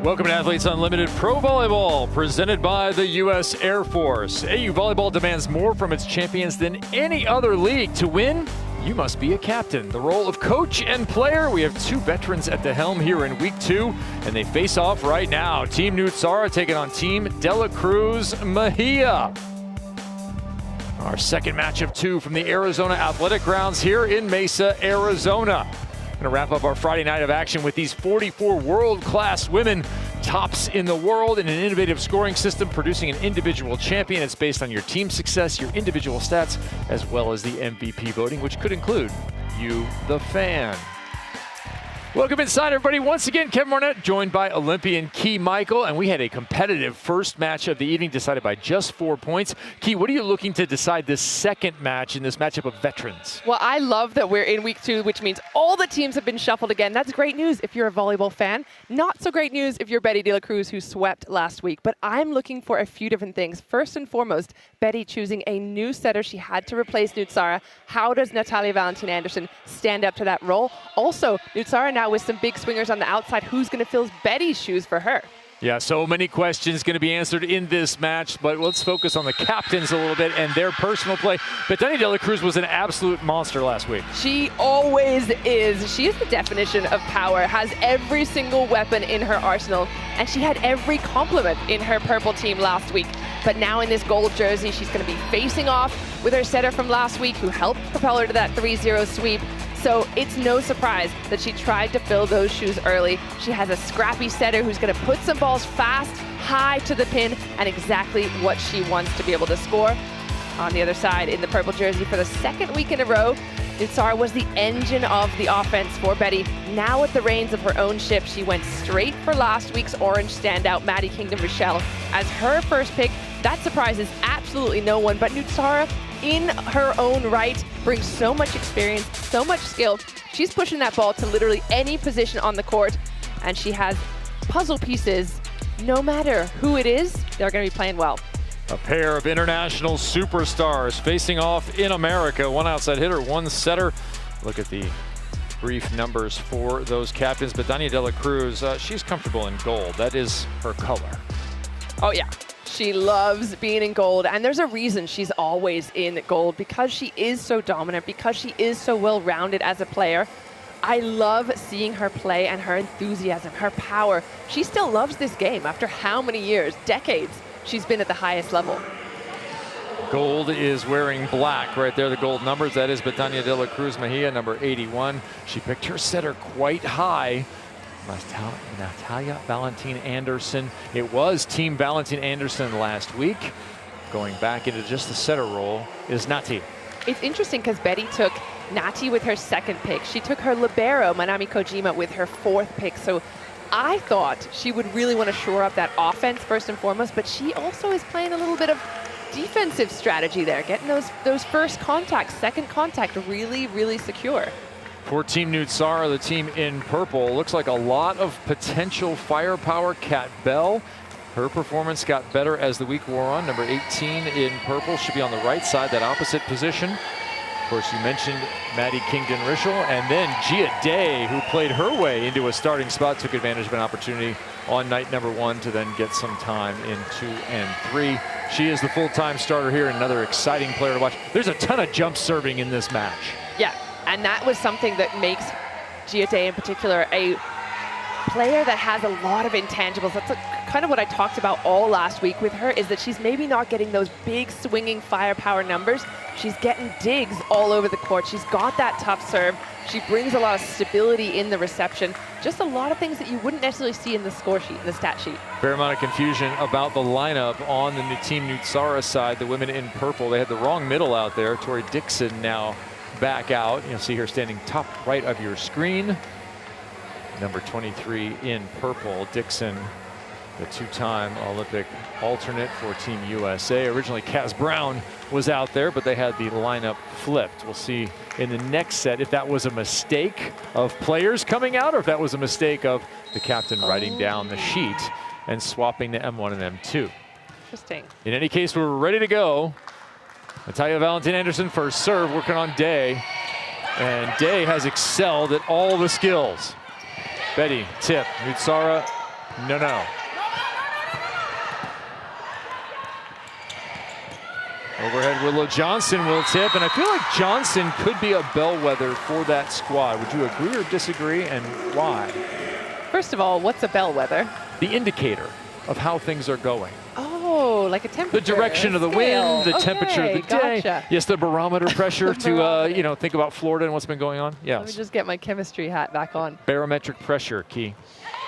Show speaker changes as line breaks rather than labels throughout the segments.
Welcome to Athletes Unlimited Pro Volleyball, presented by the U.S. Air Force. AU Volleyball demands more from its champions than any other league. To win, you must be a captain. The role of coach and player. We have two veterans at the helm here in week 2, and they face off right now. Team Nutsara taking on Team De La Cruz Mejia. Our second match of 2 from the Arizona Athletic Grounds here in Mesa, Arizona. Going to wrap up our Friday night of action with these 44 world-class women, tops in the world in an innovative scoring system, producing an individual champion. It's based on your team success, your individual stats, as well as the MVP voting, which could include you, the fan. Welcome inside, everybody. Once again, Kevin Marnett, joined by Olympian Key Michael, and we had a competitive first match of the evening decided by just 4 points. Key, what are you looking to decide this second match in this matchup of veterans?
Well, I love that we're in week 2, which means all the teams have been shuffled again. That's great news if you're a volleyball fan. Not so great news if you're Betty De La Cruz, who swept last week. But I'm looking for a few different things. First and foremost, Betty choosing a new setter. She had to replace Nutsara. How does Natalia Valentin-Andersson stand up to that role? Also, Nutsara now with some big swingers on the outside. Who's going to fill Betty's shoes for her?
Yeah, so many questions going to be answered in this match, but let's focus on the captains a little bit and their personal play. But Betty De La Cruz was an absolute monster last week.
She always is. She is the definition of power, has every single weapon in her arsenal, and she had every compliment in her purple team last week. But now in this gold jersey, she's going to be facing off with her setter from last week, who helped propel her to that 3-0 sweep. So it's no surprise that she tried to fill those shoes early. She has a scrappy setter who's going to put some balls fast, high to the pin, and exactly what she wants to be able to score. On the other side, in the purple jersey for the second week in a row, Nutsara was the engine of the offense for Betty. Now at the reins of her own ship, she went straight for last week's orange standout, Maddie Kingdom Rochelle, as her first pick. That surprises absolutely no one, but Nutsara, in her own right, brings so much experience, so much skill. She's pushing that ball to literally any position on the court, and she has puzzle pieces. No matter who it is, they're going to be playing well.
A pair of international superstars facing off in America. One outside hitter, one setter. Look at the brief numbers for those captains. But Betty De La Cruz, she's comfortable in gold. That is her color.
Oh, yeah. She loves being in gold, and there's a reason she's always in gold, because she is so dominant, because she is so well-rounded as a player. I love seeing her play and her enthusiasm, her power. She still loves this game after how many years, decades, she's been at the highest level.
Gold is wearing black right there, the gold numbers. That is Betty De La Cruz Mejia, number 81. She picked her setter quite high. Natalia Valentin-Andersson. It was Team Valentin-Andersson last week. Going back into just the setter role is Nati.
It's interesting because Betty took Nati with her second pick. She took her libero, Manami Kojima, with her 4th pick. So I thought she would really want to shore up that offense first and foremost, but she also is playing a little bit of defensive strategy there, getting those first contacts, second contact really, really secure.
For Team Nutsara, the team in purple, looks like a lot of potential firepower. Kat Bell, her performance got better as the week wore on. Number 18 in purple should be on the right side, that opposite position. Of course, you mentioned Maddie Kingdon-Rischel, and then Gia Day, who played her way into a starting spot, took advantage of an opportunity on night number 1 to then get some time in 2 and 3. She is the full-time starter here, another exciting player to watch. There's a ton of jump serving in this match.
Yeah. And that was something that makes Gia Day in particular a player that has a lot of intangibles. That's kind of what I talked about all last week with her, is that she's maybe not getting those big swinging firepower numbers. She's getting digs all over the court. She's got that tough serve. She brings a lot of stability in the reception. Just a lot of things that you wouldn't necessarily see in the score sheet, in the stat sheet.
Fair amount of confusion about the lineup on the Team Nutsara side. The women in purple, they had the wrong middle out there. Tori Dixon now back out. You'll see her standing top right of your screen. Number 23 in purple, Dixon, the 2-time Olympic alternate for Team USA. Originally, Kaz Brown was out there, but they had the lineup flipped. We'll see in the next set if that was a mistake of players coming out or if that was a mistake of the captain writing down the sheet and swapping the M1 and M2.
Interesting.
In any case, we're ready to go. Natalia Valentin-Andersson first serve, working on Day. And Day has excelled at all the skills. Betty, tip, Nutsara No. Overhead Willow Johnson will tip, and I feel like Johnson could be a bellwether for that squad. Would you agree or disagree, and why?
First of all, what's a bellwether?
The indicator of how things are going.
Oh, like a temperature.
The direction of the wind, the temperature of the day.
Gotcha.
Yes, the barometer pressure to think about Florida and what's been going on. Yes.
Let me just get my chemistry hat back on.
Barometric pressure, key.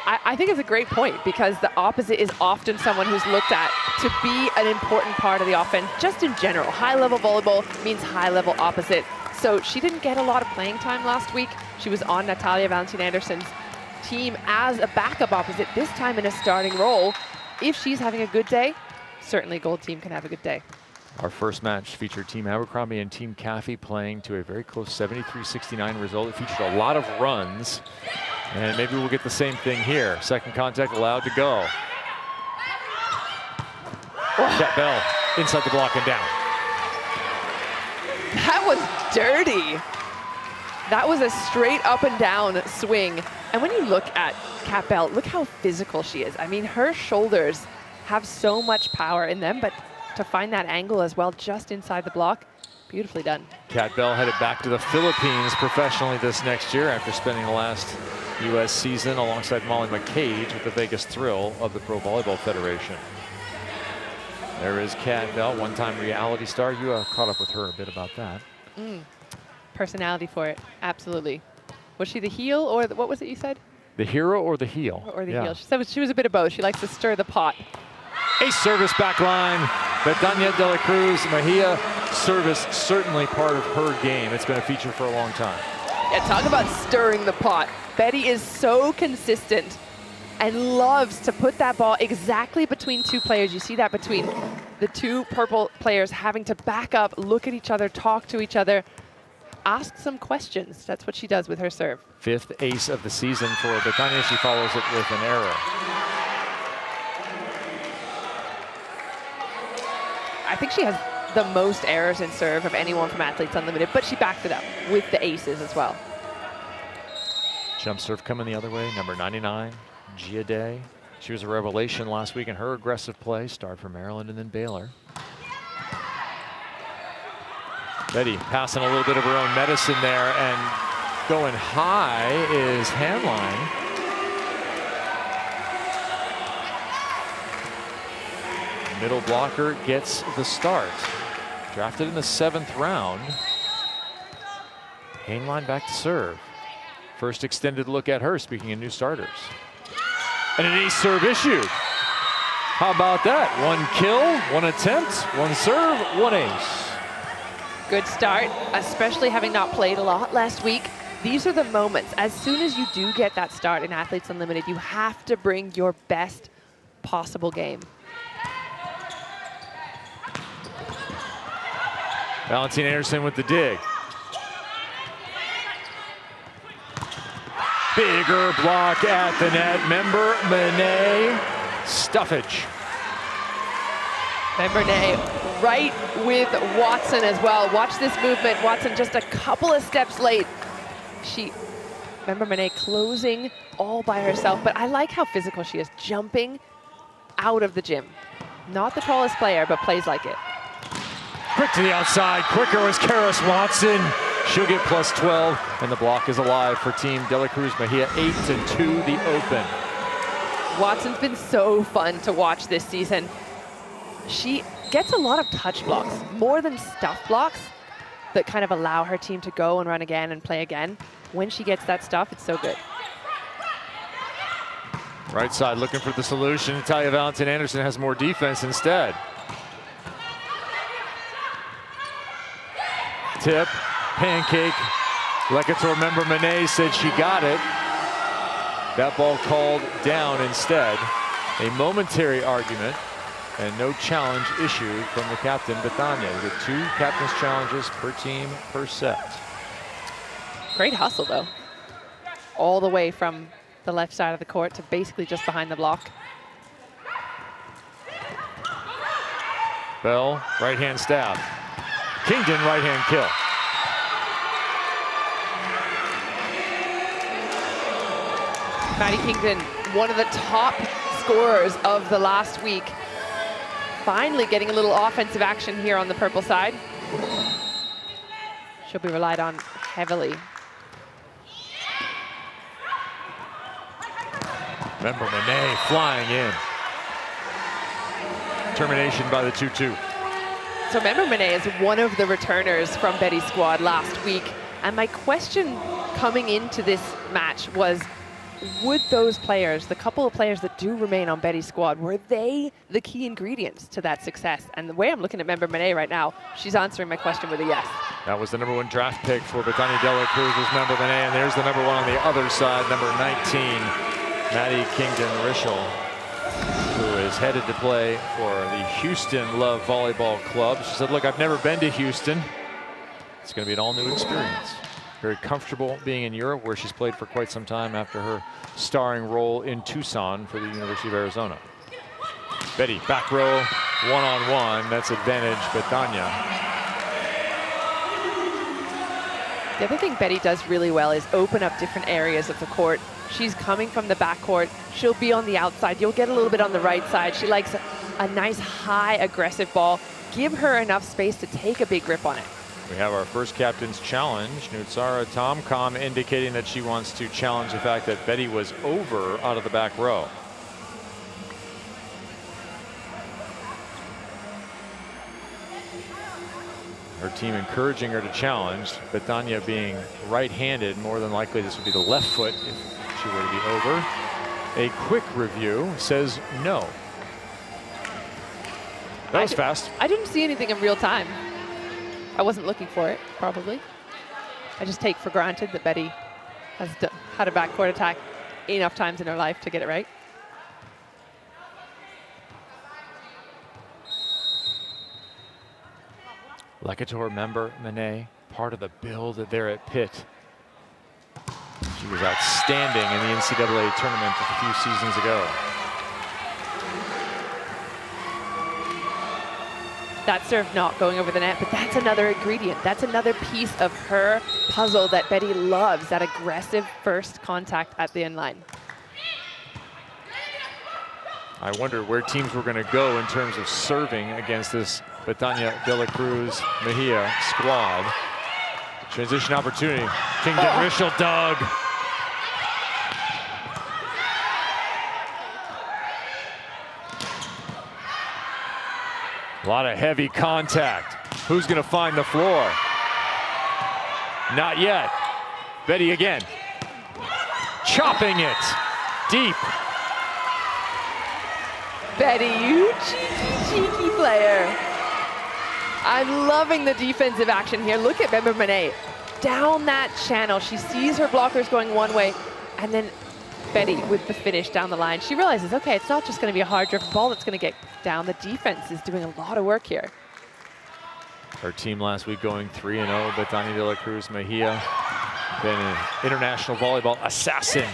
I think it's a great point because the opposite is often someone who's looked at to be an important part of the offense, just in general. High-level volleyball means high-level opposite. So she didn't get a lot of playing time last week. She was on Natalia Valentin-Andersson's team as a backup opposite, this time in a starting role. If she's having a good day, certainly Gold Team can have a good day.
Our first match featured Team Abercrombie and Team Caffey playing to a very close 73-69 result. It featured a lot of runs. And maybe we'll get the same thing here. Second contact allowed to go. Cat Bell inside the block and down.
That was dirty. That was a straight up and down swing. And when you look at Cat Bell, look how physical she is. I mean, her shoulders have so much power in them, but to find that angle as well just inside the block, beautifully done.
Cat Bell headed back to the Philippines professionally this next year after spending the last U.S. season alongside Molly McCage with the Vegas Thrill of the Pro Volleyball Federation. There is Cat Bell, one-time reality star. You caught up with her a bit about that.
Personality for it, absolutely. Was she the heel or what was it you said?
The hero or the heel?
Or the heel. She said she was a bit of both. She likes to stir the pot.
A service back line. Betania de la Cruz Mejia, service certainly part of her game. It's been a feature for a long time.
Yeah, talk about stirring the pot. Betty is so consistent and loves to put that ball exactly between two players. You see that between the two purple players having to back up, look at each other, talk to each other, ask some questions. That's what she does with her serve.
Fifth ace of the season for Betania. She follows it with an error.
I think she has the most errors in serve of anyone from Athletes Unlimited, but she backed it up with the aces as well.
Jump serve coming the other way, number 99, Gia Day. She was a revelation last week in her aggressive play, started for Maryland and then Baylor. Betty passing a little bit of her own medicine there, and going high is Hanline. Middle blocker gets the start. Drafted in the 7th round. Hanline back to serve. First extended look at her, speaking of new starters. And an ace serve issued. How about that? One kill, one attempt, one serve, one ace.
Good start, especially having not played a lot last week. These are the moments. As soon as you do get that start in Athletes Unlimited, you have to bring your best possible game.
Valentin-Andersson with the dig. Bigger block at the net. Member Monet, stuffage.
Member right with Watson as well. Watch this movement. Watson just a couple of steps late. Member Monet closing all by herself, but I like how physical she is, jumping out of the gym. Not the tallest player, but plays like it.
Quick to the outside, quicker was Karis Watson. She'll get plus 12, and the block is alive for Team De La Cruz Mejia, 8-2 the open.
Watson's been so fun to watch this season. She gets a lot of touch blocks, more than stuff blocks, that kind of allow her team to go and run again and play again. When she gets that stuff, it's so good.
Right side looking for the solution. Natalia Valentin-Andersson has more defense instead. Tip, pancake. Lecator member Monet said she got it. That ball called down instead. A momentary argument and no challenge issued from the captain, Betania, with 2 captain's challenges per team per set.
Great hustle, though. All the way from the left side of the court to basically just behind the block.
Bell, right-hand stab. Kingdon, right-hand kill.
Maddie Kingdon, one of the top scorers of the last week. Finally getting a little offensive action here on the purple side. She'll be relied on heavily.
Remember, Monet flying in. Termination by the 2-2.
So remember, Monet is one of the returners from Betty's squad last week. And my question coming into this match was, would those players, the couple of players that do remain on Betty's squad, were they the key ingredients to that success? And the way I'm looking at Member Monet right now, she's answering my question with a yes.
That was the #1 draft pick for Betania de la Cruz, was Member Monet, and there's the #1 on the other side, number 19, Maddie Kingdon-Rischel, who is headed to play for the Houston Love Volleyball Club. She said, look, I've never been to Houston. It's going to be an all-new experience. Very comfortable being in Europe, where she's played for quite some time after her starring role in Tucson for the University of Arizona. Betty, back row, one-on-one. That's advantage Betania.
The other thing Betty does really well is open up different areas of the court. She's coming from the backcourt. She'll be on the outside. You'll get a little bit on the right side. She likes a nice, high, aggressive ball. Give her enough space to take a big grip on it.
We have our first captain's challenge. Nutsara Tomcom indicating that she wants to challenge the fact that Betty was over out of the back row. Her team encouraging her to challenge. Betania being right-handed, more than likely this would be the left foot if she were to be over. A quick review says no. That was fast.
I didn't see anything in real time. I wasn't looking for it, probably. I just take for granted that Betty has had a backcourt attack enough times in her life to get it right.
Lecator member Monet, part of the build there at Pitt. She was outstanding in the NCAA tournament a few seasons ago.
That serve not going over the net, but that's another ingredient. That's another piece of her puzzle that Betty loves, that aggressive first contact at the end line.
I wonder where teams were going to go in terms of serving against this Betania de la Cruz Mejia squad. Transition opportunity. Kingdon-Rischel dug. A lot of heavy contact. Who's going to find the floor? Not yet. Betty again. Chopping it deep.
Betty, you cheeky player. I'm loving the defensive action here. Look at Member Monet. Down that channel. She sees her blockers going one way, and then Betty with the finish down the line. She realizes, okay, it's not just going to be a hard drift ball that's going to get down. The defense is doing a lot of work here.
Her team last week going 3-0. Betania de la Cruz Mejia, been an international volleyball assassin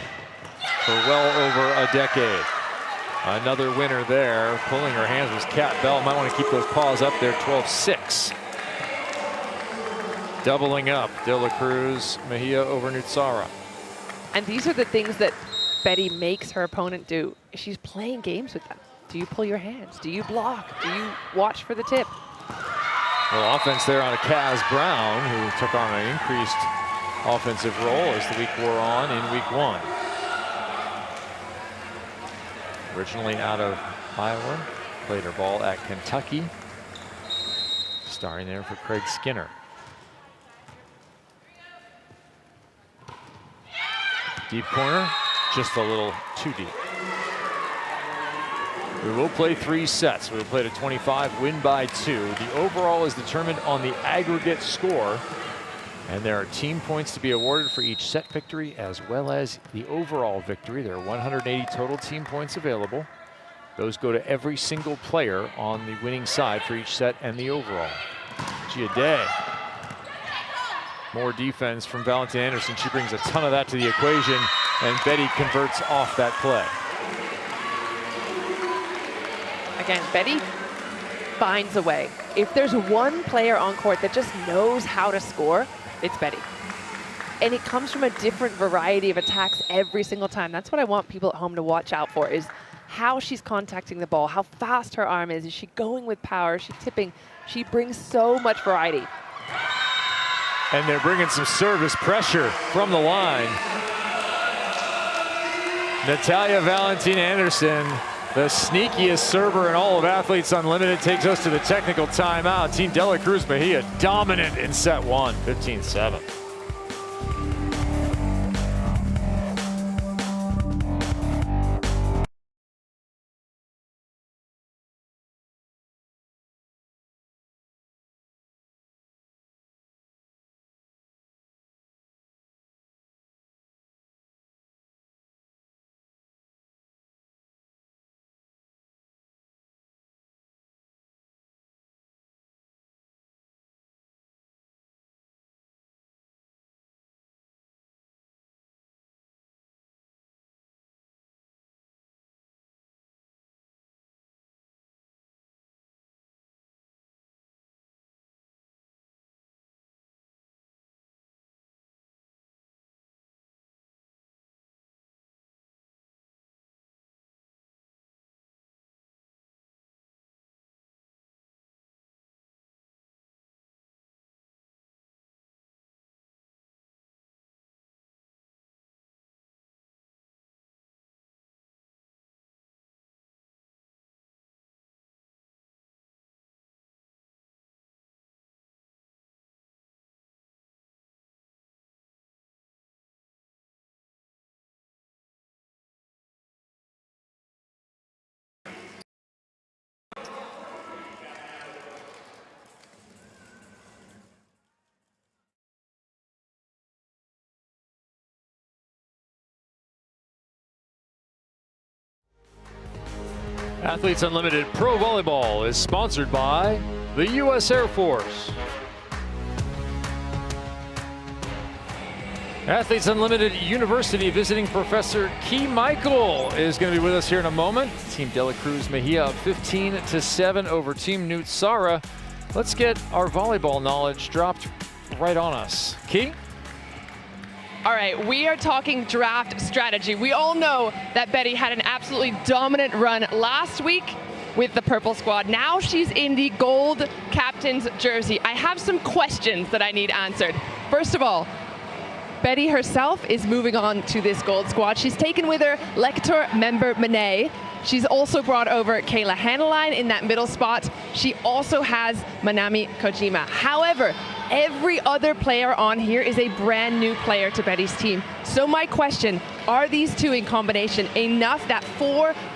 for well over a decade. Another winner there. Pulling her hands was Kat Bell. Might want to keep those paws up there. 12-6. Doubling up. De la Cruz Mejia over Nutsara.
And these are the things that Betty makes her opponent do. She's playing games with them. Do you pull your hands? Do you block? Do you watch for the tip?
Well, offense there on a Kaz Brown, who took on an increased offensive role as the week wore on in week 1. Originally out of Iowa, played her ball at Kentucky. Starring there for Craig Skinner. Deep corner, just a little too deep. We will play 3 sets. We will play to 25, win by 2. The overall is determined on the aggregate score, and there are team points to be awarded for each set victory as well as the overall victory. There are 180 total team points available. Those go to every single player on the winning side for each set and the overall. Giade. More defense from Valentin Anderson. She brings a ton of that to the equation, and Betty converts off that play.
Again, Betty finds a way. If there's one player on court that just knows how to score, it's Betty. And it comes from a different variety of attacks every single time. That's what I want people at home to watch out for, is how she's contacting the ball, how fast her arm is she going with power, is she tipping? She brings so much variety.
And they're bringing some service pressure from the line. Natalia Valentin Anderson, the sneakiest server in all of Athletes Unlimited, takes us to the technical timeout. Team De La Cruz Mejia dominant in set 1, 15-7. Athletes Unlimited Pro Volleyball is sponsored by the U.S. Air Force. Athletes Unlimited University visiting Professor Key Michael is going to be with us here in a moment. Team De La Cruz Mejia up 15-7 over Team Newt Sara. Let's get our volleyball knowledge dropped right on us. Key?
All right, we are talking draft strategy. We all know that Betty had an absolutely dominant run last week with the purple squad. Now she's in the gold captain's jersey. I have some questions that I need answered. First of all, Betty herself is moving on to this gold squad. She's taken with her Lector member Monet. She's also brought over Kayla Hanneline in that middle spot. She also has Manami Kojima. However, every other player on here is a brand new player to Betty's team. So my question, are these two in combination enough, that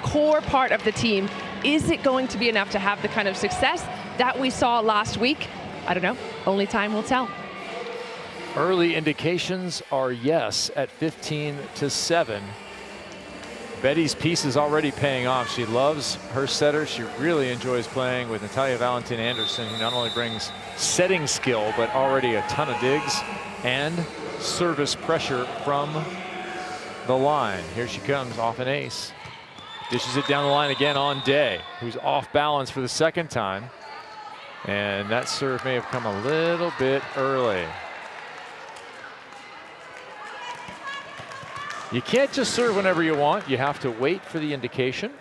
core part of the team, is it going to be enough to have the kind of success that we saw last week? I don't know, only time will tell.
Early indications are yes at 15-7. Betty's piece is already paying off. She loves her setter. She really enjoys playing with Natalia Valentin Anderson, who not only brings setting skill, but already a ton of digs and service pressure from the line. Here she comes off an ace. Dishes it down the line again on Day, who's off balance for the second time. And that serve may have come a little bit early. You can't just serve whenever you want. You have to wait for the indication.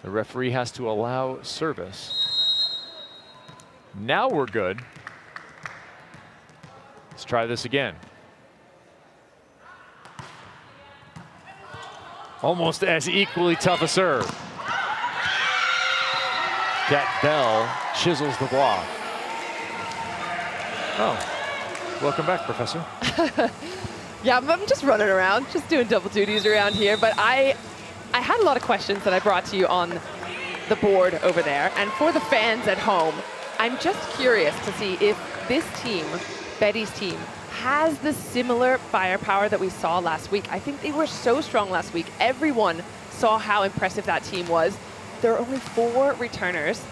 The referee has to allow service. Now we're good. Let's try this again. Almost as equally tough a serve. Kat Bell chisels the block. Oh, welcome back, Professor.
Yeah, I'm just running around, just doing double duties around here. But I had a lot of questions that I brought to you on the board over there. And for the fans at home, I'm just curious to see if this team, Betty's team, has the similar firepower that we saw last week. I think they were so strong last week. Everyone saw how impressive that team was. There are only 4 returners.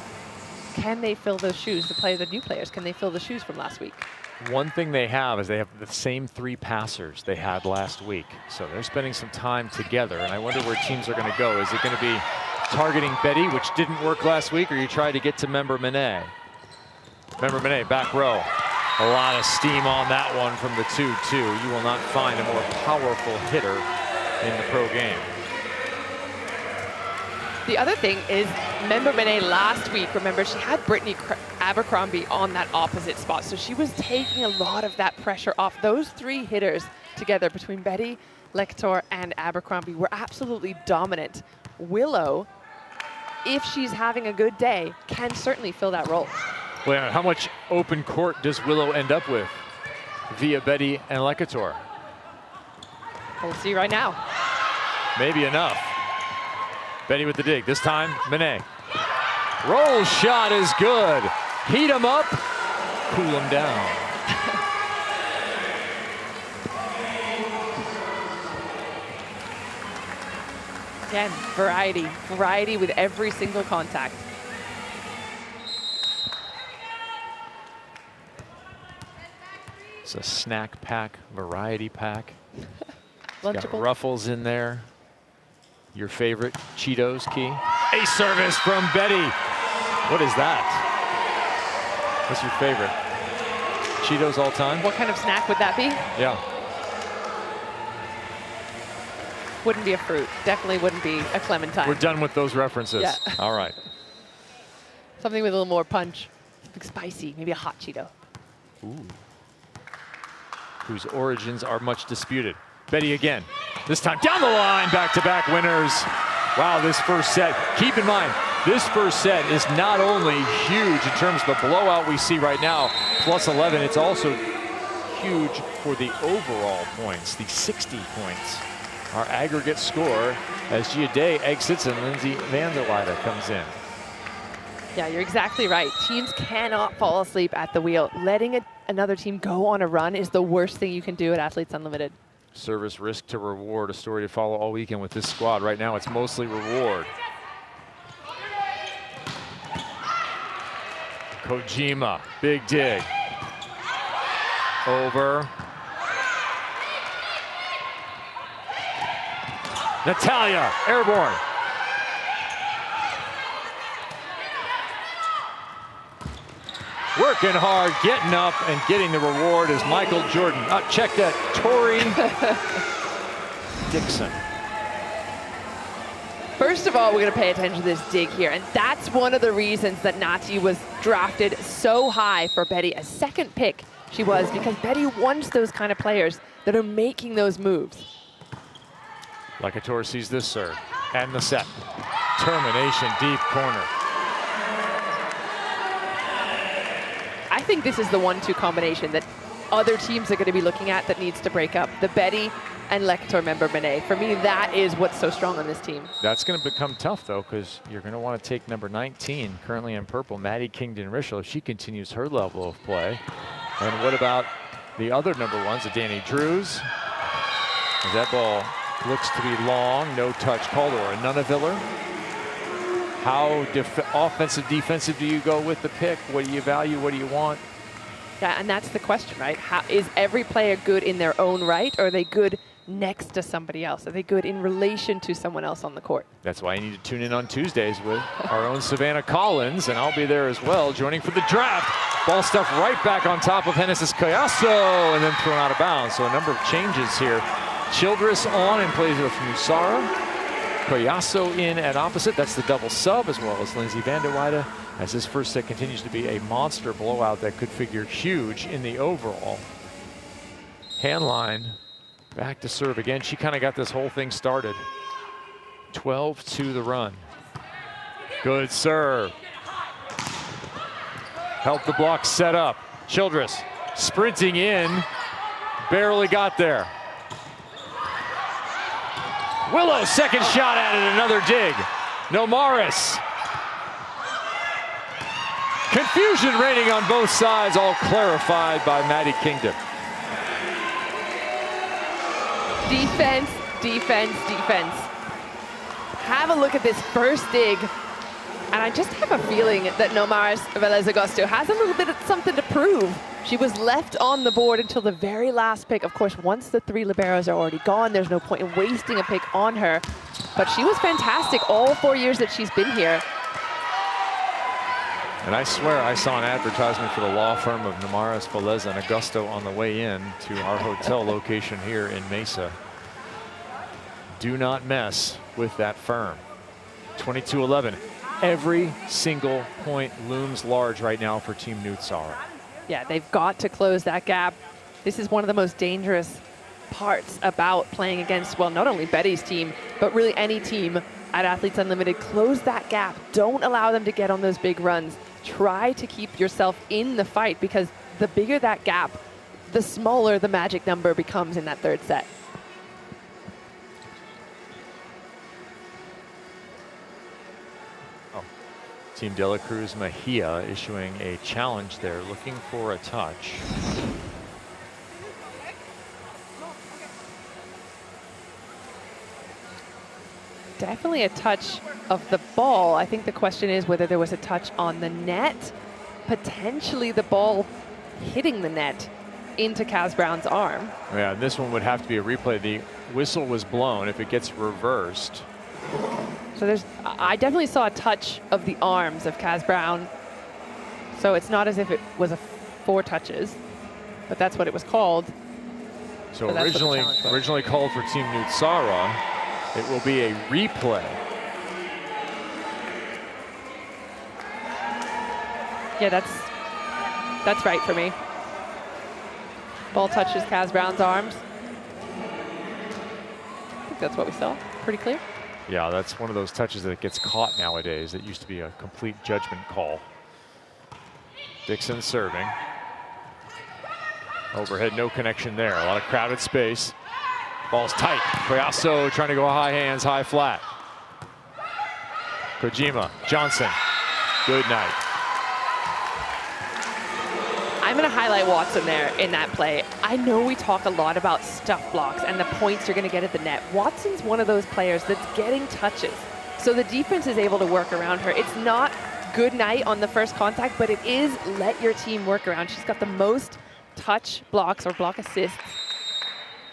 Can they fill those shoes? The new players, can they fill the shoes from last week?
One thing they have is they have the same 3 passers they had last week. So they're spending some time together, and I wonder where teams are going to go. Is it going to be targeting Betty, which didn't work last week, or you try to get to Member Monet? Member Monet, back row. A lot of steam on that one from the 2-2. You will not find a more powerful hitter in the pro game.
The other thing is, remember Benet last week, remember she had Brittany Abercrombie on that opposite spot, so she was taking a lot of that pressure off. Those three hitters together between Betty, Lecter, and Abercrombie were absolutely dominant. Willow, if she's having a good day, can certainly fill that role.
Well, how much open court does Willow end up with via Betty and Lecter?
We'll see right now.
Maybe enough. Betty with the dig. This time, Benet. Roll shot is good. Heat him up, cool him down.
Again, variety. Variety with every single contact.
It's a snack pack, variety pack. Got
Lunchable.
Ruffles in there. Your favorite Cheetos, Key. A service from Betty. What is that? What's your favorite? Cheetos all time?
What kind of snack would that be?
Yeah.
Wouldn't be a fruit. Definitely wouldn't be a clementine.
We're done with those references.
Yeah.
All right.
Something with a little more punch. Something spicy, maybe a hot Cheeto.
Ooh. Whose origins are much disputed. Betty again. This time down the line, back-to-back winners. Wow, this first set. Keep in mind, this first set is not only huge in terms of the blowout we see right now, plus 11, it's also huge for the overall points, the 60 points. Our aggregate score as Gia Day exits and Lindsay van der Leide comes in.
Yeah, you're exactly right. Teams cannot fall asleep at the wheel. Letting another team go on a run is the worst thing you can do at Athletes Unlimited.
Service risk to reward, a story to follow all weekend with this squad. Right now, it's mostly reward. Kojima, big dig. Over. Natalia, airborne. Working hard, getting up, and getting the reward is Michael Jordan. Check that, Tori Dixon.
First of all, we're going to pay attention to this dig here, and that's one of the reasons that Nati was drafted so high for Betty. A second pick she was, because Betty wants those kind of players that are making those moves.
Lecter sees this serve, and the set. Termination, deep corner.
I think this is the 1-2 combination that other teams are going to be looking at that needs to break up. The Betty and Lecter member Benet. For me, that is what's so strong on this team.
That's going to become tough, though, because you're going to want to take number 19, currently in purple, Maddie Kingdon-Rischel, if she continues her level of play. And what about the other number ones, Danny Drews? That ball looks to be long, no touch called, or a Nunaviller. How offensive, defensive do you go with the pick? What do you value? What do you want?
Yeah, and that's the question, right? Is every player good in their own right, or are they good next to somebody else? Are they good in relation to someone else on the court?
That's why you need to tune in on Tuesdays with our own Savannah Collins, and I'll be there as well, joining for the draft. Ball stuffed right back on top of Genesis Collazo, and then thrown out of bounds. So a number of changes here. Childress on and plays with Musara. Collazo in at opposite. That's the double sub, as well as Lindsay van der Leide, as this first set continues to be a monster blowout that could figure huge in the overall. Handline back to serve again. She kind of got this whole thing started. 12-2 the run. Good serve. Help the block set up. Childress sprinting in, barely got there. Willow, second shot at it, another dig. No Morris. Confusion reigning on both sides, all clarified by Maddie Kingdon.
Defense, defense, defense. Have a look at this first dig. And I just have a feeling that Nomaris Velez Agosto has a little bit of something to prove. She was left on the board until the very last pick. Of course, once the three liberos are already gone, there's no point in wasting a pick on her. But she was fantastic all 4 years that she's been here.
And I swear I saw an advertisement for the law firm of Nomaris Velez and Agosto on the way in to our hotel location here in Mesa. Do not mess with that firm. 22-11. Every single point looms large right now for Team Nutsara.
Yeah, they've got to close that gap. This is one of the most dangerous parts about playing against, well, not only Betty's team, but really any team at Athletes Unlimited. Close that gap. Don't allow them to get on those big runs. Try to keep yourself in the fight, because the bigger that gap, the smaller the magic number becomes in that third set.
Team De La Cruz Mejia issuing a challenge there, looking for a touch.
Definitely a touch of the ball. I think the question is whether there was a touch on the net. Potentially the ball hitting the net into Kaz Brown's arm.
Yeah, this one would have to be a replay. The whistle was blown. If it gets reversed.
So I definitely saw a touch of the arms of Kaz Brown. So it's not as if it was a 4 touches, but that's what it was called.
So originally called for Team Nutsara. It will be a replay.
Yeah, that's right for me. Ball touches Kaz Brown's arms. I think that's what we saw. Pretty clear.
Yeah, that's one of those touches that gets caught nowadays. It used to be a complete judgment call. Dixon serving. Overhead, no connection there. A lot of crowded space. Ball's tight. Collazo trying to go high hands, high flat. Kojima, Johnson, good night.
I'm going to highlight Watson there in that play. I know we talk a lot about stuff blocks and the points you're going to get at the net. Watson's one of those players that's getting touches. So the defense is able to work around her. It's not good night on the first contact, but it is let your team work around. She's got the most touch blocks or block assists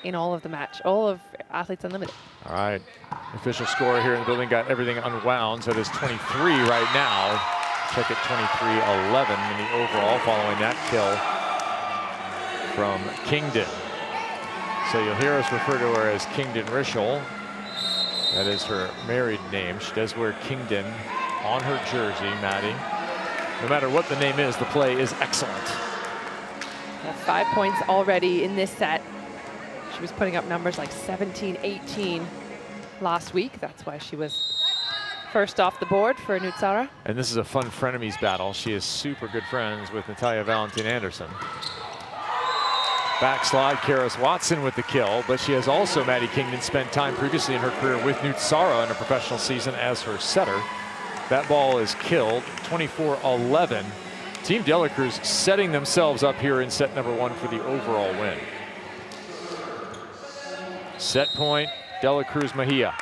in all of the match, all of Athletes Unlimited.
All right, official score here in the building got everything unwound, so it is 23 right now. Check at 23-11 in the overall following that kill from Kingdon. So you'll hear us refer to her as Kingdon Rischel. That is her married name. She does wear Kingdon on her jersey, Maddie. No matter what the name is, the play is excellent.
Yeah, 5 points already in this set. She was putting up numbers like 17, 18 last week. That's why she was first off the board for Nutsara.
And this is a fun frenemies battle. She is super good friends with Natalia Valentin Anderson. Backslide, Karis Watson with the kill, but she has also, Maddie Kingdon, spent time previously in her career with Nutsara in a professional season as her setter. That ball is killed, 24-11. Team De La Cruz setting themselves up here in set number 1 for the overall win. Set point, De La Cruz Mejia.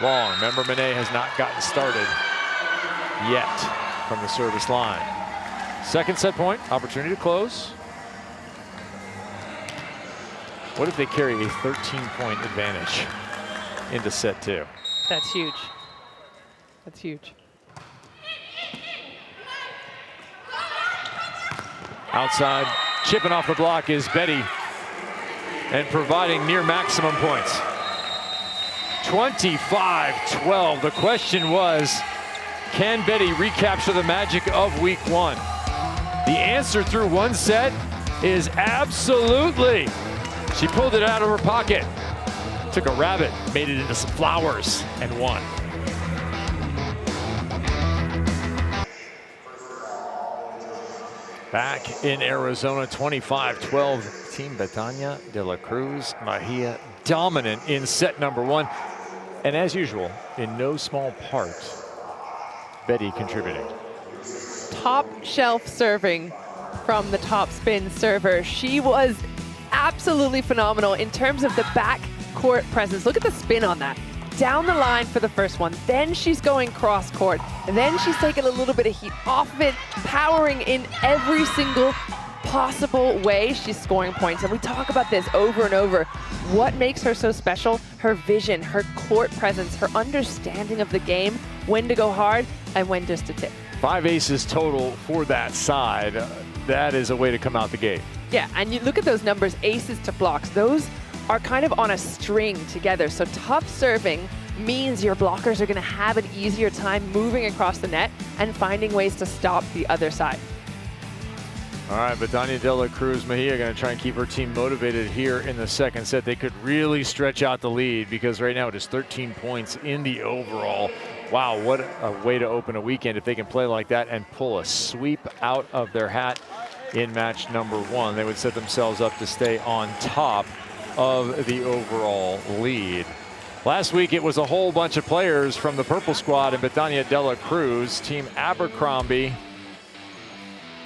Long, remember Monet has not gotten started yet from the service line. Second set point, opportunity to close. What if they carry a 13-point advantage into set 2?
That's huge. That's huge.
Outside, chipping off the block is Betty and providing near maximum points. 25-12. The question was, can Betty recapture the magic of week 1? The answer through one set is absolutely. She pulled it out of her pocket, took a rabbit, made it into some flowers, and won. Back in Arizona, 25-12. Team Betania De La Cruz Mejia dominant in set number 1. And as usual, in no small part, Betty contributing.
Top shelf serving from the top spin server. She was absolutely phenomenal in terms of the back court presence. Look at the spin on that. Down the line for the first one, then she's going cross court, and then she's taking a little bit of heat off of it, powering in every single possible way. She's scoring points, and we talk about this over and over. What makes her so special? Her vision, her court presence, her understanding of the game, when to go hard and when just to tip.
5 aces total for that side. That is a way to come out the gate.
Yeah, and you look at those numbers, aces to blocks. Those are kind of on a string together. So tough serving means your blockers are going to have an easier time moving across the net and finding ways to stop the other side.
All right, Betania de la Cruz Mejia going to try and keep her team motivated here in the second set. They could really stretch out the lead because right now it is 13 points in the overall. Wow, what a way to open a weekend if they can play like that and pull a sweep out of their hat in match number 1. They would set themselves up to stay on top of the overall lead. Last week it was a whole bunch of players from the purple squad and Betania de la Cruz. Team Abercrombie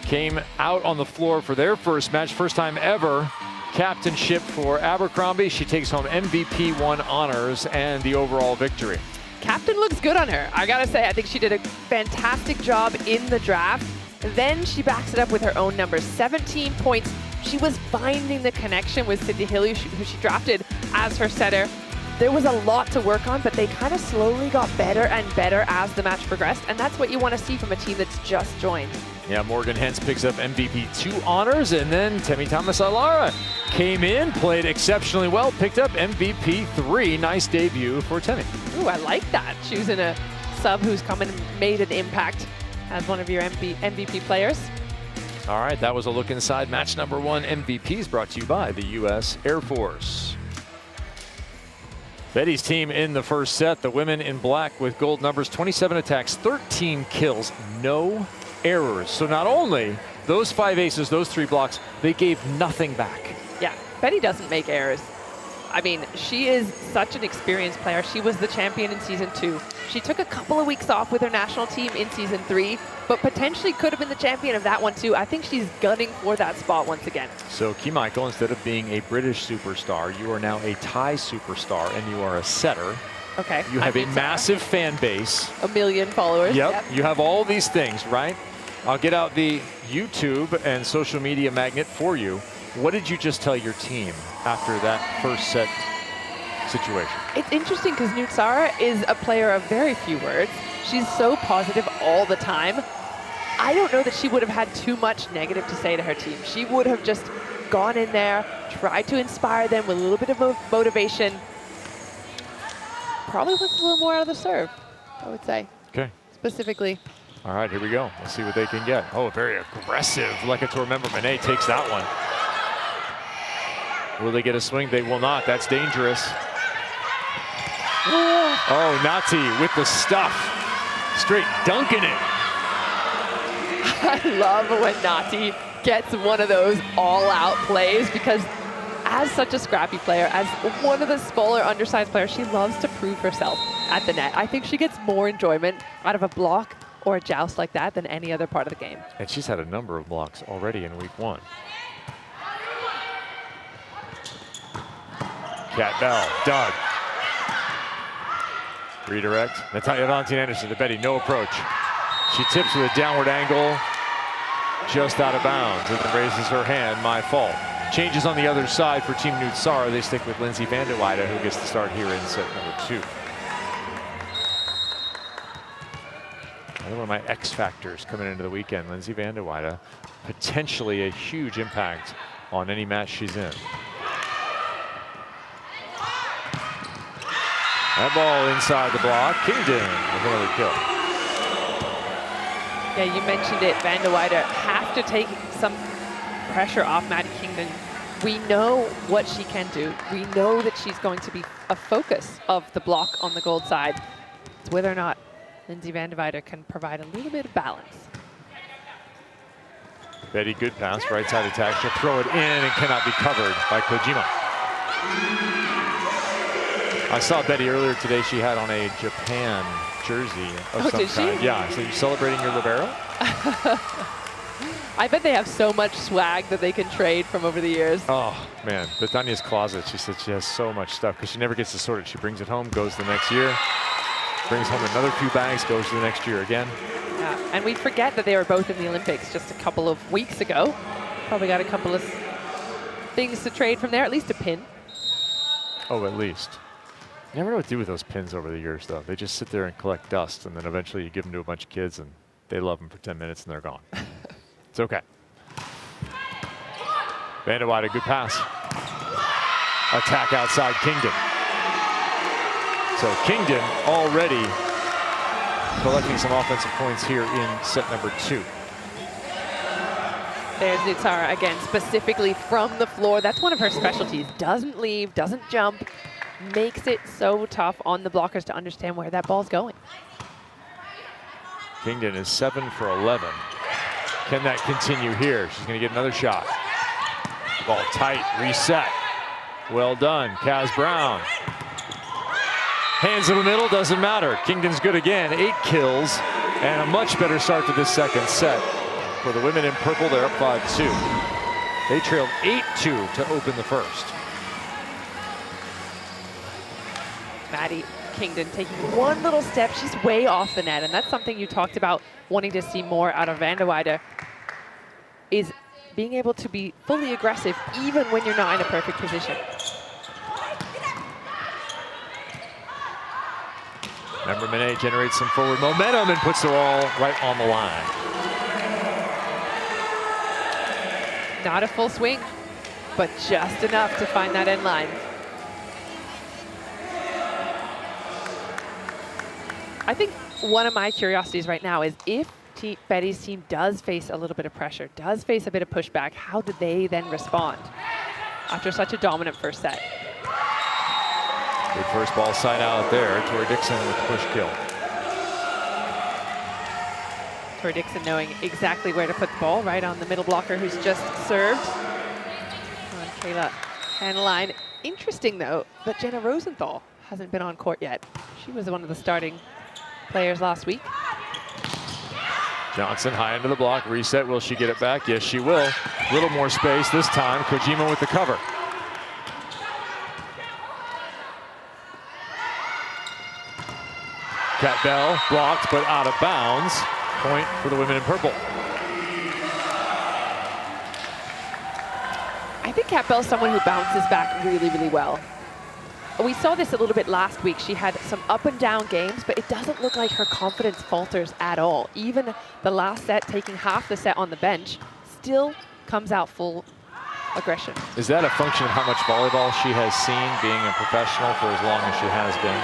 came out on the floor for their first match, first time ever. Captainship for Abercrombie. She takes home MVP 1 honors and the overall victory.
Captain looks good on her. I gotta say, I think she did a fantastic job in the draft. Then she backs it up with her own numbers. 17 points. She was finding the connection with Sydney Hill, who she drafted as her setter. There was a lot to work on, but they kind of slowly got better and better as the match progressed, and that's what you want to see from a team that's just joined.
Yeah, Morgan Hens picks up MVP 2 honors, and then Temi Thomas Alara came in, played exceptionally well, picked up MVP 3. Nice debut for Temi.
Ooh, I like that. Choosing a sub who's come in and made an impact as one of your MVP players.
All right, that was a look inside match number 1 MVPs brought to you by the U.S. Air Force. Betty's team in the first set, the women in black with gold numbers, 27 attacks, 13 kills, no errors. So not only those 5 aces, those 3 blocks, they gave nothing back.
Yeah, Betty doesn't make errors. I mean, she is such an experienced player. She was the champion in season 2. She took a couple of weeks off with her national team in season 3, but potentially could have been the champion of that one too. I think she's gunning for that spot once again.
So Key Michael, instead of being a British superstar, you are now a Thai superstar and you are a setter.
Okay.
You have a massive fan base.
1 million followers.
Yep. You have all these things, right? I'll get out the YouTube and social media magnet for you. What did you just tell your team after that first set situation?
It's interesting because Nutsara is a player of very few words. She's so positive all the time. I don't know that she would have had too much negative to say to her team. She would have just gone in there, tried to inspire them with a little bit of motivation. Probably wants a little more out of the serve, I would say.
Okay.
Specifically.
All right, here we go. Let's see what they can get. Oh, very aggressive. Lekator member Monet takes that one. Will they get a swing? They will not. That's dangerous. Oh, Nati with the stuff. Straight dunking it.
I love when Nati gets one of those all-out plays because as such a scrappy player, as one of the smaller, undersized players, she loves to prove herself at the net. I think she gets more enjoyment out of a block or a joust like that than any other part of the game.
And she's had a number of blocks already in week 1. Cat Bell, Doug. Redirect. Natalia Valentina Anderson to Betty, no approach. She tips with a downward angle, just out of bounds, and then raises her hand, my fault. Changes on the other side for Team Nutsara. They stick with Lindsay van der Weide, who gets to start here in set number 2. Another one of my X factors coming into the weekend. Lindsay van der Weide, potentially a huge impact on any match she's in. That ball inside the block. Kingdon with another kill.
Yeah, you mentioned it. Van der Weide have to take some pressure off Maddie Kingdon. We know what she can do. We know that she's going to be a focus of the block on the gold side. It's whether or not Lindsay van der Weide can provide a little bit of balance.
Betty, good pass, right side attack. She'll throw it in and cannot be covered by Kojima. I saw Betty earlier today. She had on a Japan jersey of some kind. Yeah, so you're celebrating your libero?
I bet they have so much swag that they can trade from over the years.
Oh, man. Betania's closet, she said she has so much stuff because she never gets to sort it. She brings it home, goes the next year, brings home another few bags, goes to the next year again.
Yeah, and we forget that they were both in the Olympics just a couple of weeks ago. Probably got a couple of things to trade from there, at least a pin.
Oh, at least. You never know what to do with those pins over the years, though. They just sit there and collect dust, and then eventually you give them to a bunch of kids, and they love them for 10 minutes, and they're gone. It's okay. Van der Weide, good pass. attack outside Kingdon. So Kingdon already collecting some offensive points here in set number 2.
There's Nutsara again, specifically from the floor. That's one of her specialties. Doesn't leave, doesn't jump. Makes it so tough on the blockers to understand where that ball's going.
Kingdon is 7 for 11. Can that continue here? She's going to get another shot. Ball tight, reset. Well done, Kaz Brown. Hands in the middle, doesn't matter. Kingdon's good again, 8 kills, and a much better start to this second set. For the women in purple, they're up 5-2. They trailed 8-2 to open the first.
Maddie Kingdon taking one little step. She's way off the net, and that's something you talked about wanting to see more out of Van de Weide, is being able to be fully aggressive even when you're not in a perfect position.
Remember, Monet generates some forward momentum and puts the ball right on the line.
Not a full swing, but just enough to find that end line. I think one of my curiosities right now is if Betty's team does face a little bit of pressure, does face a bit of pushback, how do they then respond after such a dominant first set?
Good first ball side out there. Tori Dixon with the push kill.
Tori Dixon knowing exactly where to put the ball, right on the middle blocker who's just served. On Kayla Hanneline. Interesting though that Jenna Rosenthal hasn't been on court yet. She was one of the starting players last week.
Johnson high into the block, reset. Will she get it back? Yes, she will. A little more space this time. Kojima with the cover. Kat Bell blocked but out of bounds. Point for the women in purple.
I think Kat Bell's someone who bounces back really, really well. We saw this a little bit last week. She had some up and down games, but it doesn't look like her confidence falters at all. Even the last set, taking half the set on the bench, still comes out full aggression.
Is that a function of how much volleyball she has seen, being a professional for as long as she has been?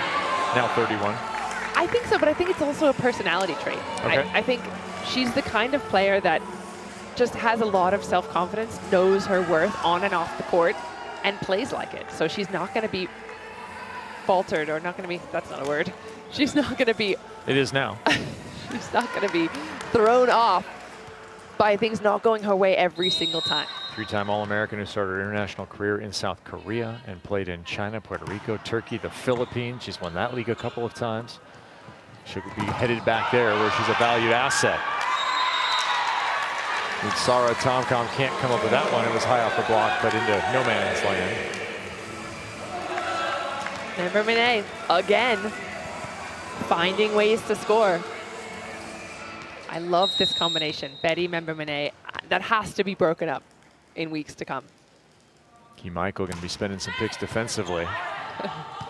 Now 31.
I think so, but I think it's also a personality trait.
Okay.
I think she's the kind of player that just has a lot of self-confidence, knows her worth on and off the court, and plays like it. So she's not going to be faltered, or not going to be, that's not a word. She's not going to be.
It is now.
She's not going to be thrown off by things not going her way every single time.
3-time All-American who started her international career in South Korea and played in China, Puerto Rico, Turkey, the Philippines. She's won that league a couple of times. She'll be headed back there where she's a valued asset. And Sarah Tomcom can't come up with that one. It was high off the block, but into no man's land.
Member Monet, again, finding ways to score. I love this combination. Betty, Member Monet, that has to be broken up in weeks to come.
Key Michael going to be spending some picks defensively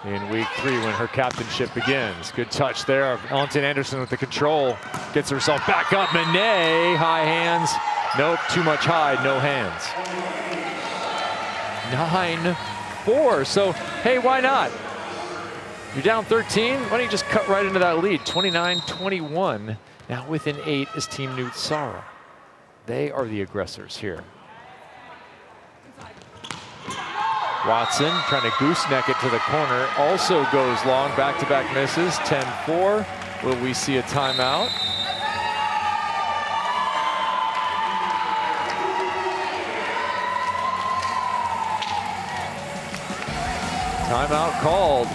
in week 3 when her captainship begins. Good touch there. Valentin Anderson with the control. Gets herself back up. Monet, high hands. Nope, too much high, no hands. 9-4, so hey, why not? You're down 13, why don't you just cut right into that lead? 29-21, now within 8 is Team Nutsara. They are the aggressors here. Watson trying to gooseneck it to the corner, also goes long, back-to-back misses, 10-4. Will we see a timeout? Timeout called.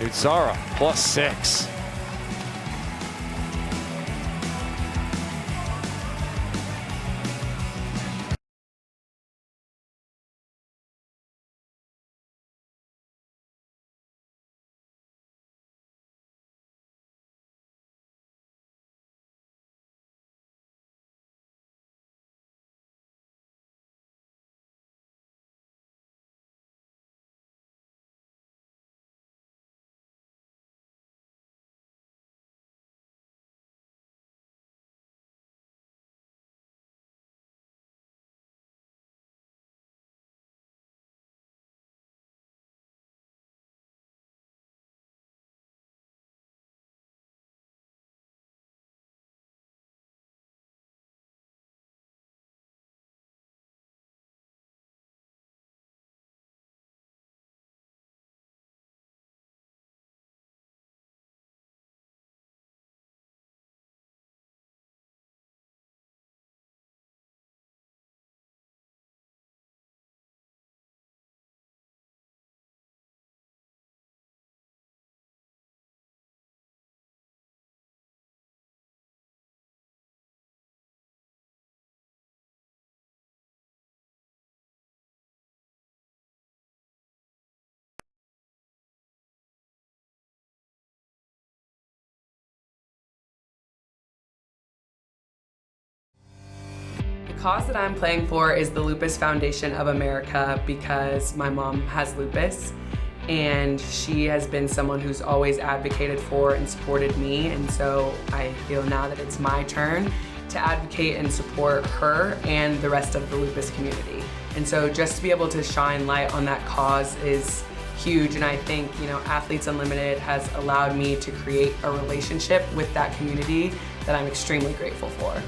Nutsara +6.
cause that I'm playing for is the Lupus Foundation of America because my mom has lupus and she has been someone who's always advocated for and supported me, and so I feel now that it's my turn to advocate and support her and the rest of the lupus community. And so just to be able to shine light on that cause is huge, and I think, you know, Athletes Unlimited has allowed me to create a relationship with that community that I'm extremely grateful for.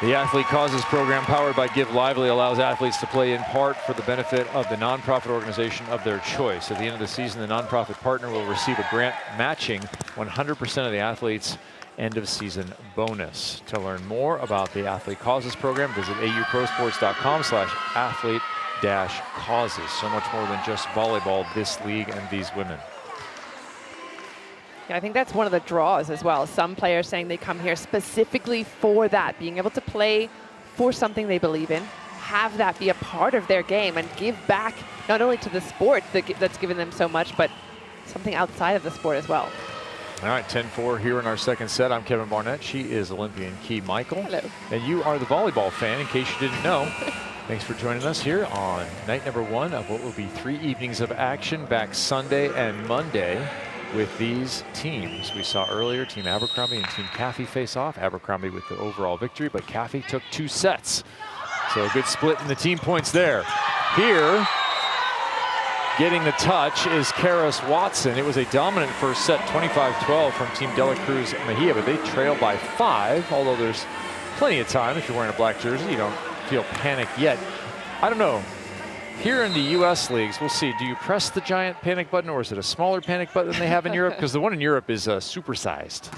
The Athlete Causes program, powered by Give Lively, allows athletes to play in part for the benefit of the nonprofit organization of their choice. At the end of the season, the nonprofit partner will receive a grant matching 100% of the athlete's end of season bonus. To learn more about the Athlete Causes program, visit auprosports.com/athlete-causes. So much more than just volleyball, this league and these women.
I think that's one of the draws as well. Some players saying they come here specifically for that, being able to play for something they believe in, have that be a part of their game, and give back not only to the sport that's given them so much, but something outside of the sport as well.
All right, 10-4 here in our second set. I'm Kevin Barnett. She is Olympian Key Michael.
Hello.
And you are the volleyball fan, in case you didn't know. Thanks for joining us here on night number 1 of what will be 3 evenings of action, back Sunday and Monday with these teams. We saw earlier Team Abercrombie and Team Caffey face off. Abercrombie with the overall victory, but Caffey took 2 sets. So a good split in the team points there. Here, getting the touch is Karis Watson. It was a dominant first set, 25-12 from Team Dela Cruz Mejia, but they trail by 5, although there's plenty of time. If you're wearing a black jersey, you don't feel panicked yet. I don't know. Here in the U.S. leagues, we'll see. Do you press the giant panic button, or is it a smaller panic button than they have in Europe? Because the one in Europe is supersized.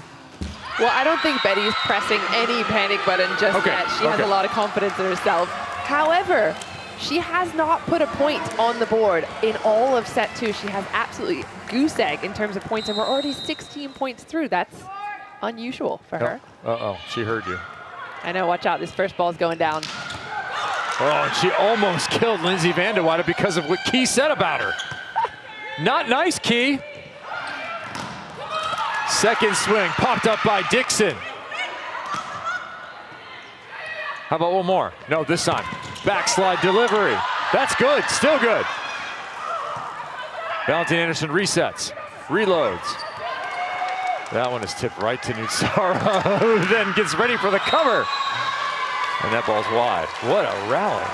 Well, I don't think Betty's pressing any panic button just yet. She has a lot of confidence in herself. However, she has not put a point on the board in all of set 2. She has absolutely goose egg in terms of points, and we're already 16 points through. That's unusual for her.
Uh-oh, she heard you.
I know, watch out. This first ball is going down.
Oh, and she almost killed Lindsay van de Water because of what Key said about her. Not nice, Key. Second swing, popped up by Dixon. How about one more? No, this time. Backslide delivery. That's good, still good. Valentin Anderson resets, reloads. That one is tipped right to Nutsara, who then gets ready for the cover. And that ball's wide. What a rally.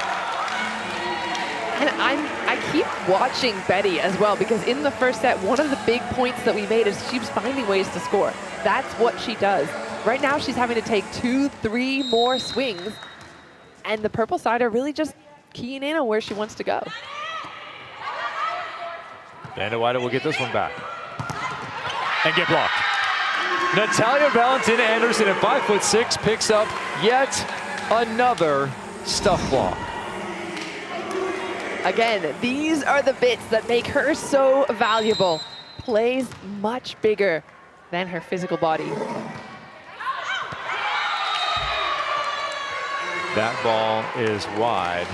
And I keep watching Betty as well, because in the first set, one of the big points that we made is she's finding ways to score. That's what she does. Right now, she's having to take 2-3 more swings, and the purple side are really just keying in on where she wants to go.
Van de Water will get this one back and get blocked. Natalia Valentin Anderson at 5'6" picks up yet another stuff block.
Again, these are the bits that make her so valuable. Plays much bigger than her physical body.
That ball is wide.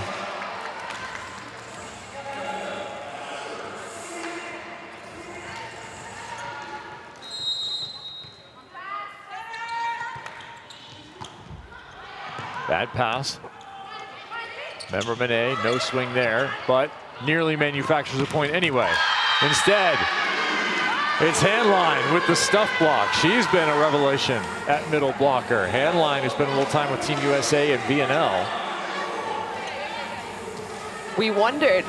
Bad pass. Remember Manet, no swing there, but nearly manufactures a point anyway. Instead, it's Handline with the stuff block. She's been a revelation at middle blocker. Handline has spent a little time with Team USA and VNL.
We wondered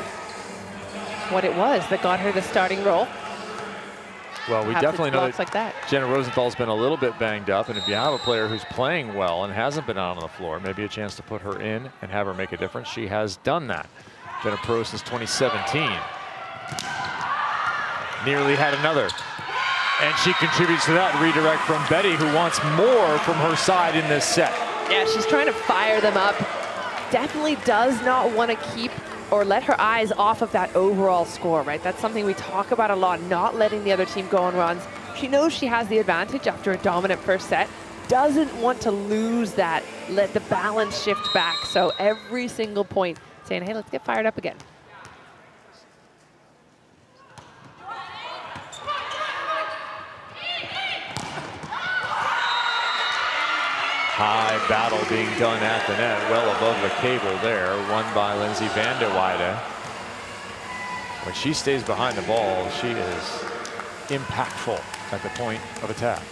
what it was that got her the starting role.
Well, we definitely know that,
like that
Jenna Rosenthal's been a little bit banged up, and if you have a player who's playing well and hasn't been out on the floor, maybe a chance to put her in and have her make a difference. She has done that. Been a pro since 2017. Nearly had another. And she contributes to that redirect from Betty, who wants more from her side in this set.
Yeah, she's trying to fire them up. Definitely does not want to keep or let her eyes off of that overall score, right? That's something we talk about a lot, not letting the other team go on runs. She knows she has the advantage after a dominant first set, doesn't want to lose that, let the balance shift back. So every single point saying, hey, let's get fired up again.
High battle being done at the net, well above the cable there, won by Lindsay van der Weide. When she stays behind the ball, she is impactful at the point of attack.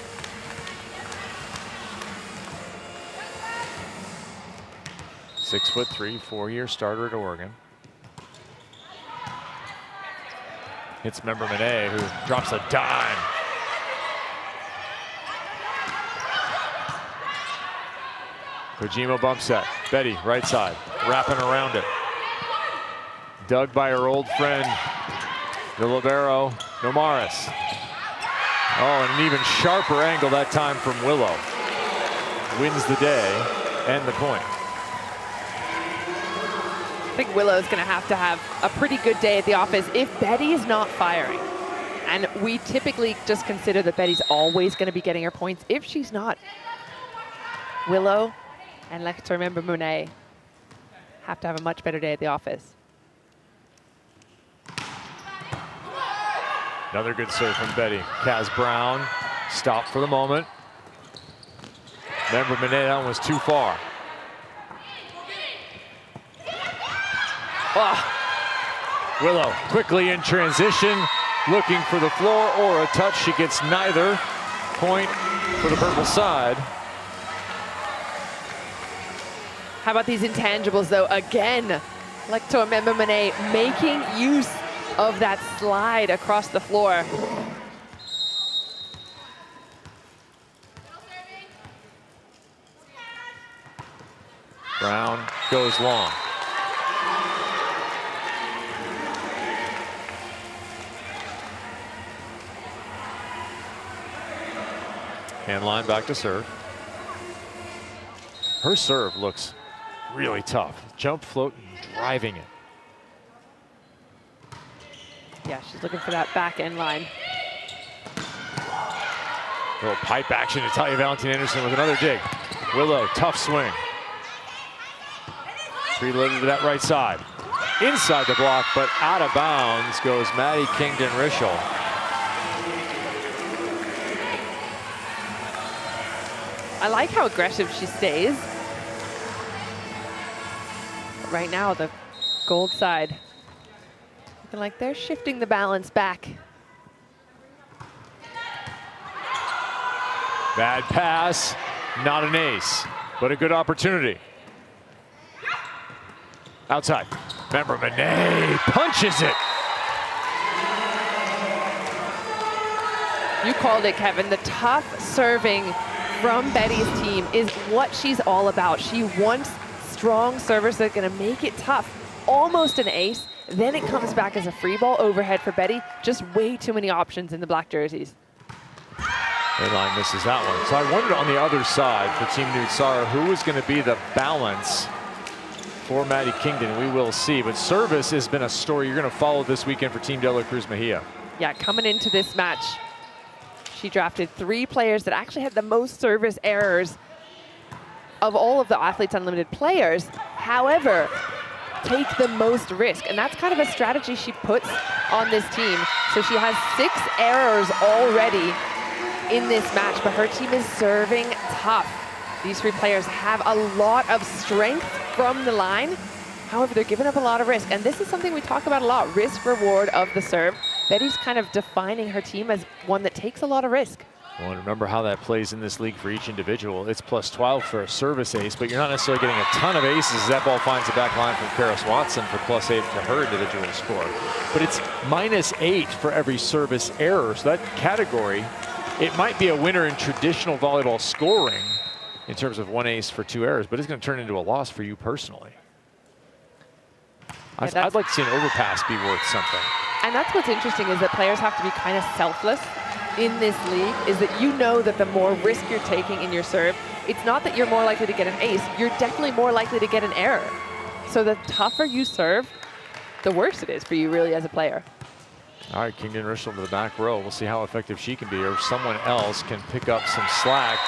6'3", 4-year starter at Oregon. Hits member Monet, who drops a dime. Kojima bump set. Betty, right side, wrapping around it. Dug by her old friend, the libero, Nomaris. Oh, and an even sharper angle that time from Willow. Wins the day and the point.
I think Willow's going to have a pretty good day at the office if Betty is not firing. And we typically just consider that Betty's always going to be getting her points. If she's not, Willow and let's remember Monet have to have a much better day at the office.
Another good serve from Betty. Kaz Brown, stop for the moment. Remember Monet, that one was too far. Oh. Willow quickly in transition, looking for the floor or a touch. She gets neither. Point for the purple side.
How about these intangibles, though? Again, like to remember Monet making use of that slide across the floor.
Brown goes long. Hand line back to serve. Her serve looks really tough. Jump, float, driving it.
Yeah, she's looking for that back end line.
Little pipe action. Natalia Valentin Anderson with another dig. Willow, tough swing. Preloaded to that right side. Inside the block, but out of bounds goes Maddie Kingdon-Rischel.
I like how aggressive she stays. But right now, the gold side, looking like they're shifting the balance back.
Bad pass, not an ace, but a good opportunity. Outside, remember Monet punches it.
You called it, Kevin. The tough serving from Betty's team is what she's all about. She wants strong servers that are going to make it tough. Almost an ace. Then it comes back as a free ball overhead for Betty. Just way too many options in the black jerseys.
Line misses that one. So I wondered on the other side for Team Nutsara who was going to be the balance for Maddie Kingdon. We will see. But service has been a story you're going to follow this weekend for Team De La Cruz Mejia.
Yeah, coming into this match, she drafted 3 players that actually had the most service errors of all of the Athletes Unlimited players. However, take the most risk. And that's kind of a strategy she puts on this team. So she has 6 errors already in this match, but her team is serving tough. These 3 players have a lot of strength from the line. However, they're giving up a lot of risk. And this is something we talk about a lot, risk reward of the serve. Betty's kind of defining her team as one that takes a lot of risk.
Well, and remember how that plays in this league for each individual. It's plus 12 for a service ace, but you're not necessarily getting a ton of aces as that ball finds the back line from Karis Watson for plus 8 to her individual score. But it's minus 8 for every service error. So that category, it might be a winner in traditional volleyball scoring in terms of 1 ace for 2 errors, but it's going to turn into a loss for you personally.
Yeah,
I'd like to see an overpass be worth something.
And that's what's interesting is that players have to be kind of selfless in this league, is that you know that the more risk you're taking in your serve, it's not that you're more likely to get an ace, you're definitely more likely to get an error. So the tougher you serve, the worse it is for you really as a player.
All right, Kingdon-Rischel to the back row. We'll see how effective she can be, or if someone else can pick up some slack.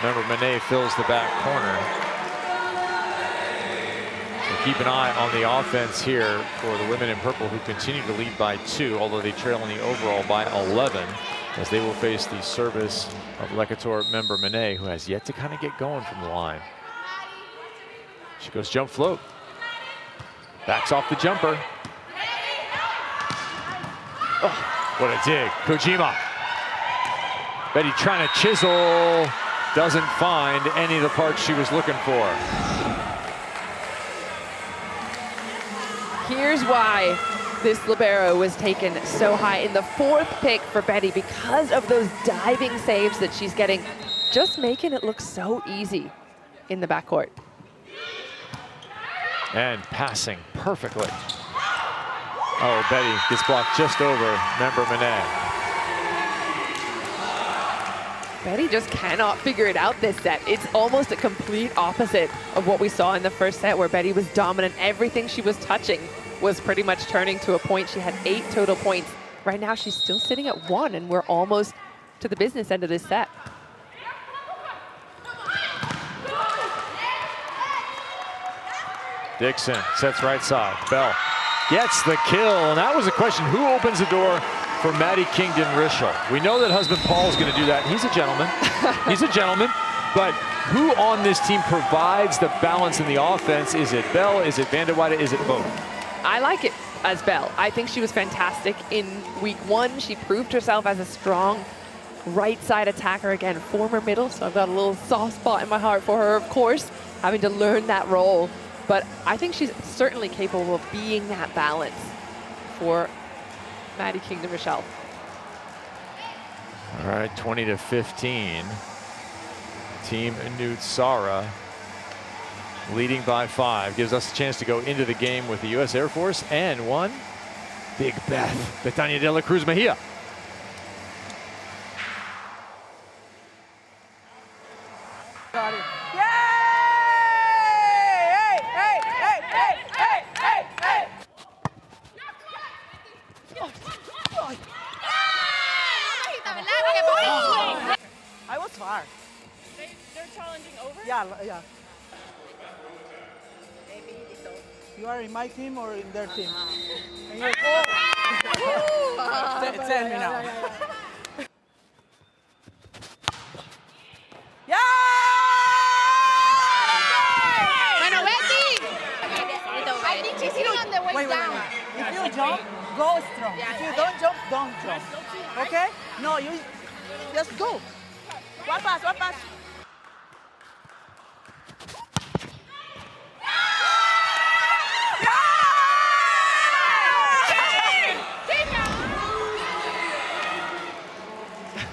Remember, Monet fills the back corner. So keep an eye on the offense here for the women in purple, who continue to lead by 2, although they trail in the overall by 11. as they will face the service of Lekator member Monet, who has yet to kind of get going from the line. She goes jump float. Backs off the jumper. Oh, what a dig. Kojima. Betty trying to chisel. Doesn't find any of the parts she was looking for.
Here's why this libero was taken so high in the 4th pick for Betty, because of those diving saves that she's getting, just making it look so easy in the backcourt.
And passing perfectly. Oh, Betty gets blocked just over member Monet.
Betty just cannot figure it out this set. It's almost a complete opposite of what we saw in the first set, where Betty was dominant. Everything she was touching was pretty much turning to a point. She had 8 total points. Right now, she's still sitting at 1, and we're almost to the business end of this set.
Dixon sets right side. Bell gets the kill, and that was a question. Who opens the door for Maddie Kingdon-Rischel? We know that husband Paul's going to do that. He's a gentleman. He's a gentleman. But who on this team provides the balance in the offense? Is it Bell? Is it Van der Weide? Is it both?
I like it as Bell. I think she was fantastic in week 1. She proved herself as a strong right side attacker. Again, former middle, so I've got a little soft spot in my heart for her, of course, having to learn that role. But I think she's certainly capable of being that balance for Maddie Kingdon-Rischel.
All right, 20-15. Team Nutsara leading by 5. Gives us a chance to go into the game with the U.S. Air Force and one Big Beth, Betania de la Cruz Mejia.
Got it. I was far.
They're challenging over?
Yeah, yeah. You are in my team or in their team? And you're, tell me now. Yeah!
Bueno, Betty! I think she's on the way down.
If you jump, go strong. If you don't jump, don't jump. Okay? No, you just go. One pass, one pass.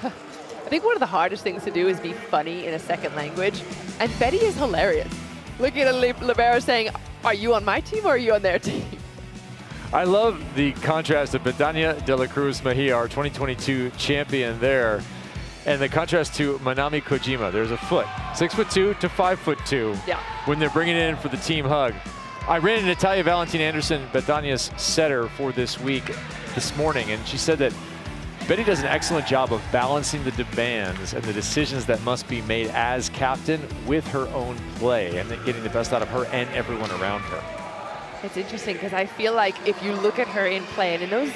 I think one of the hardest things to do is be funny in a second language, and Betty is hilarious. Looking at a libero saying, are you on my team or are you on their team?
I love the contrast of Betania de la Cruz Mejia, our 2022 champion there, and the contrast to Manami Kojima. There's a foot, 6'2" to 5'2".
Yeah.
When they're bringing it in for the team hug. I ran into Natalia Valentin Anderson, Betania's setter, for this week this morning, and she said that Betty does an excellent job of balancing the demands and the decisions that must be made as captain with her own play, and then getting the best out of her and everyone around her.
It's interesting because I feel like if you look at her in play, and in those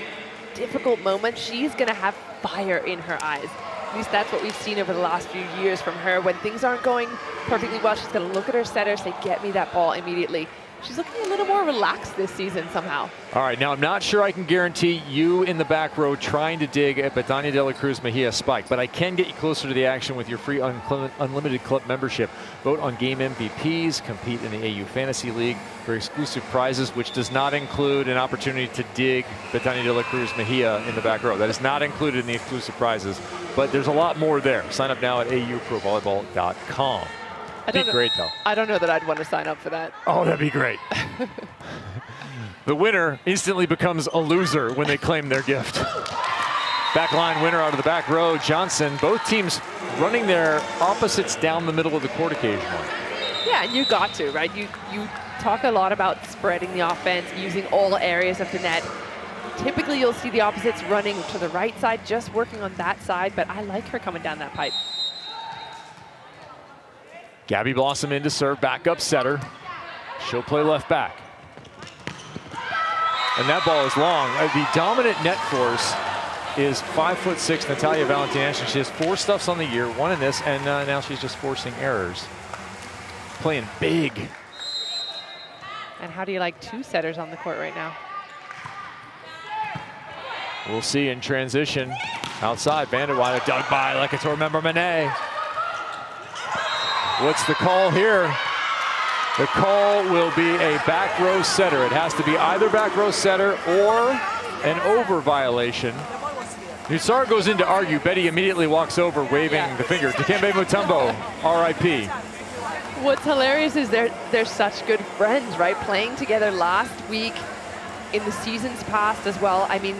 difficult moments, she's going to have fire in her eyes. At least that's what we've seen over the last few years from her. When things aren't going perfectly well, she's going to look at her setter, say, get me that ball immediately. She's looking a little more relaxed this season somehow.
All right, now I'm not sure I can guarantee you in the back row trying to dig at Betania de la Cruz Mejia spike, but I can get you closer to the action with your free unlimited club membership. Vote on game MVPs, compete in the AU Fantasy League for exclusive prizes, which does not include an opportunity to dig Betania de la Cruz Mejia in the back row. That is not included in the exclusive prizes, but there's a lot more there. Sign up now at auprovolleyball.com. Be great, though.
I don't know that I'd want to sign up for that.
Oh, that'd be great. The winner instantly becomes a loser when they claim their gift. Backline winner out of the back row, Johnson. Both teams running their opposites down the middle of the court occasionally.
Yeah, and you got to, right? You talk a lot about spreading the offense, using all areas of the net. Typically, you'll see the opposites running to the right side, just working on that side, but I like her coming down that pipe.
Gabby Blossom in to serve, backup setter. She'll play left back. And that ball is long. The dominant net force is 5'6" Natalia Valentina. She has 4 stuffs on the year, 1 in this, and now she's just forcing errors. Playing big.
And how do you like 2 setters on the court right now?
We'll see in transition. Outside, Vanderweyde dug by like it's remember Manet. What's the call here? The call will be a back row setter. It has to be either back row setter or an over violation. Nutsara goes in to argue. Betty immediately walks over, waving the finger. Dikembe Mutombo, RIP.
What's hilarious is they're such good friends, right? Playing together last week, in the seasons past as well. I mean,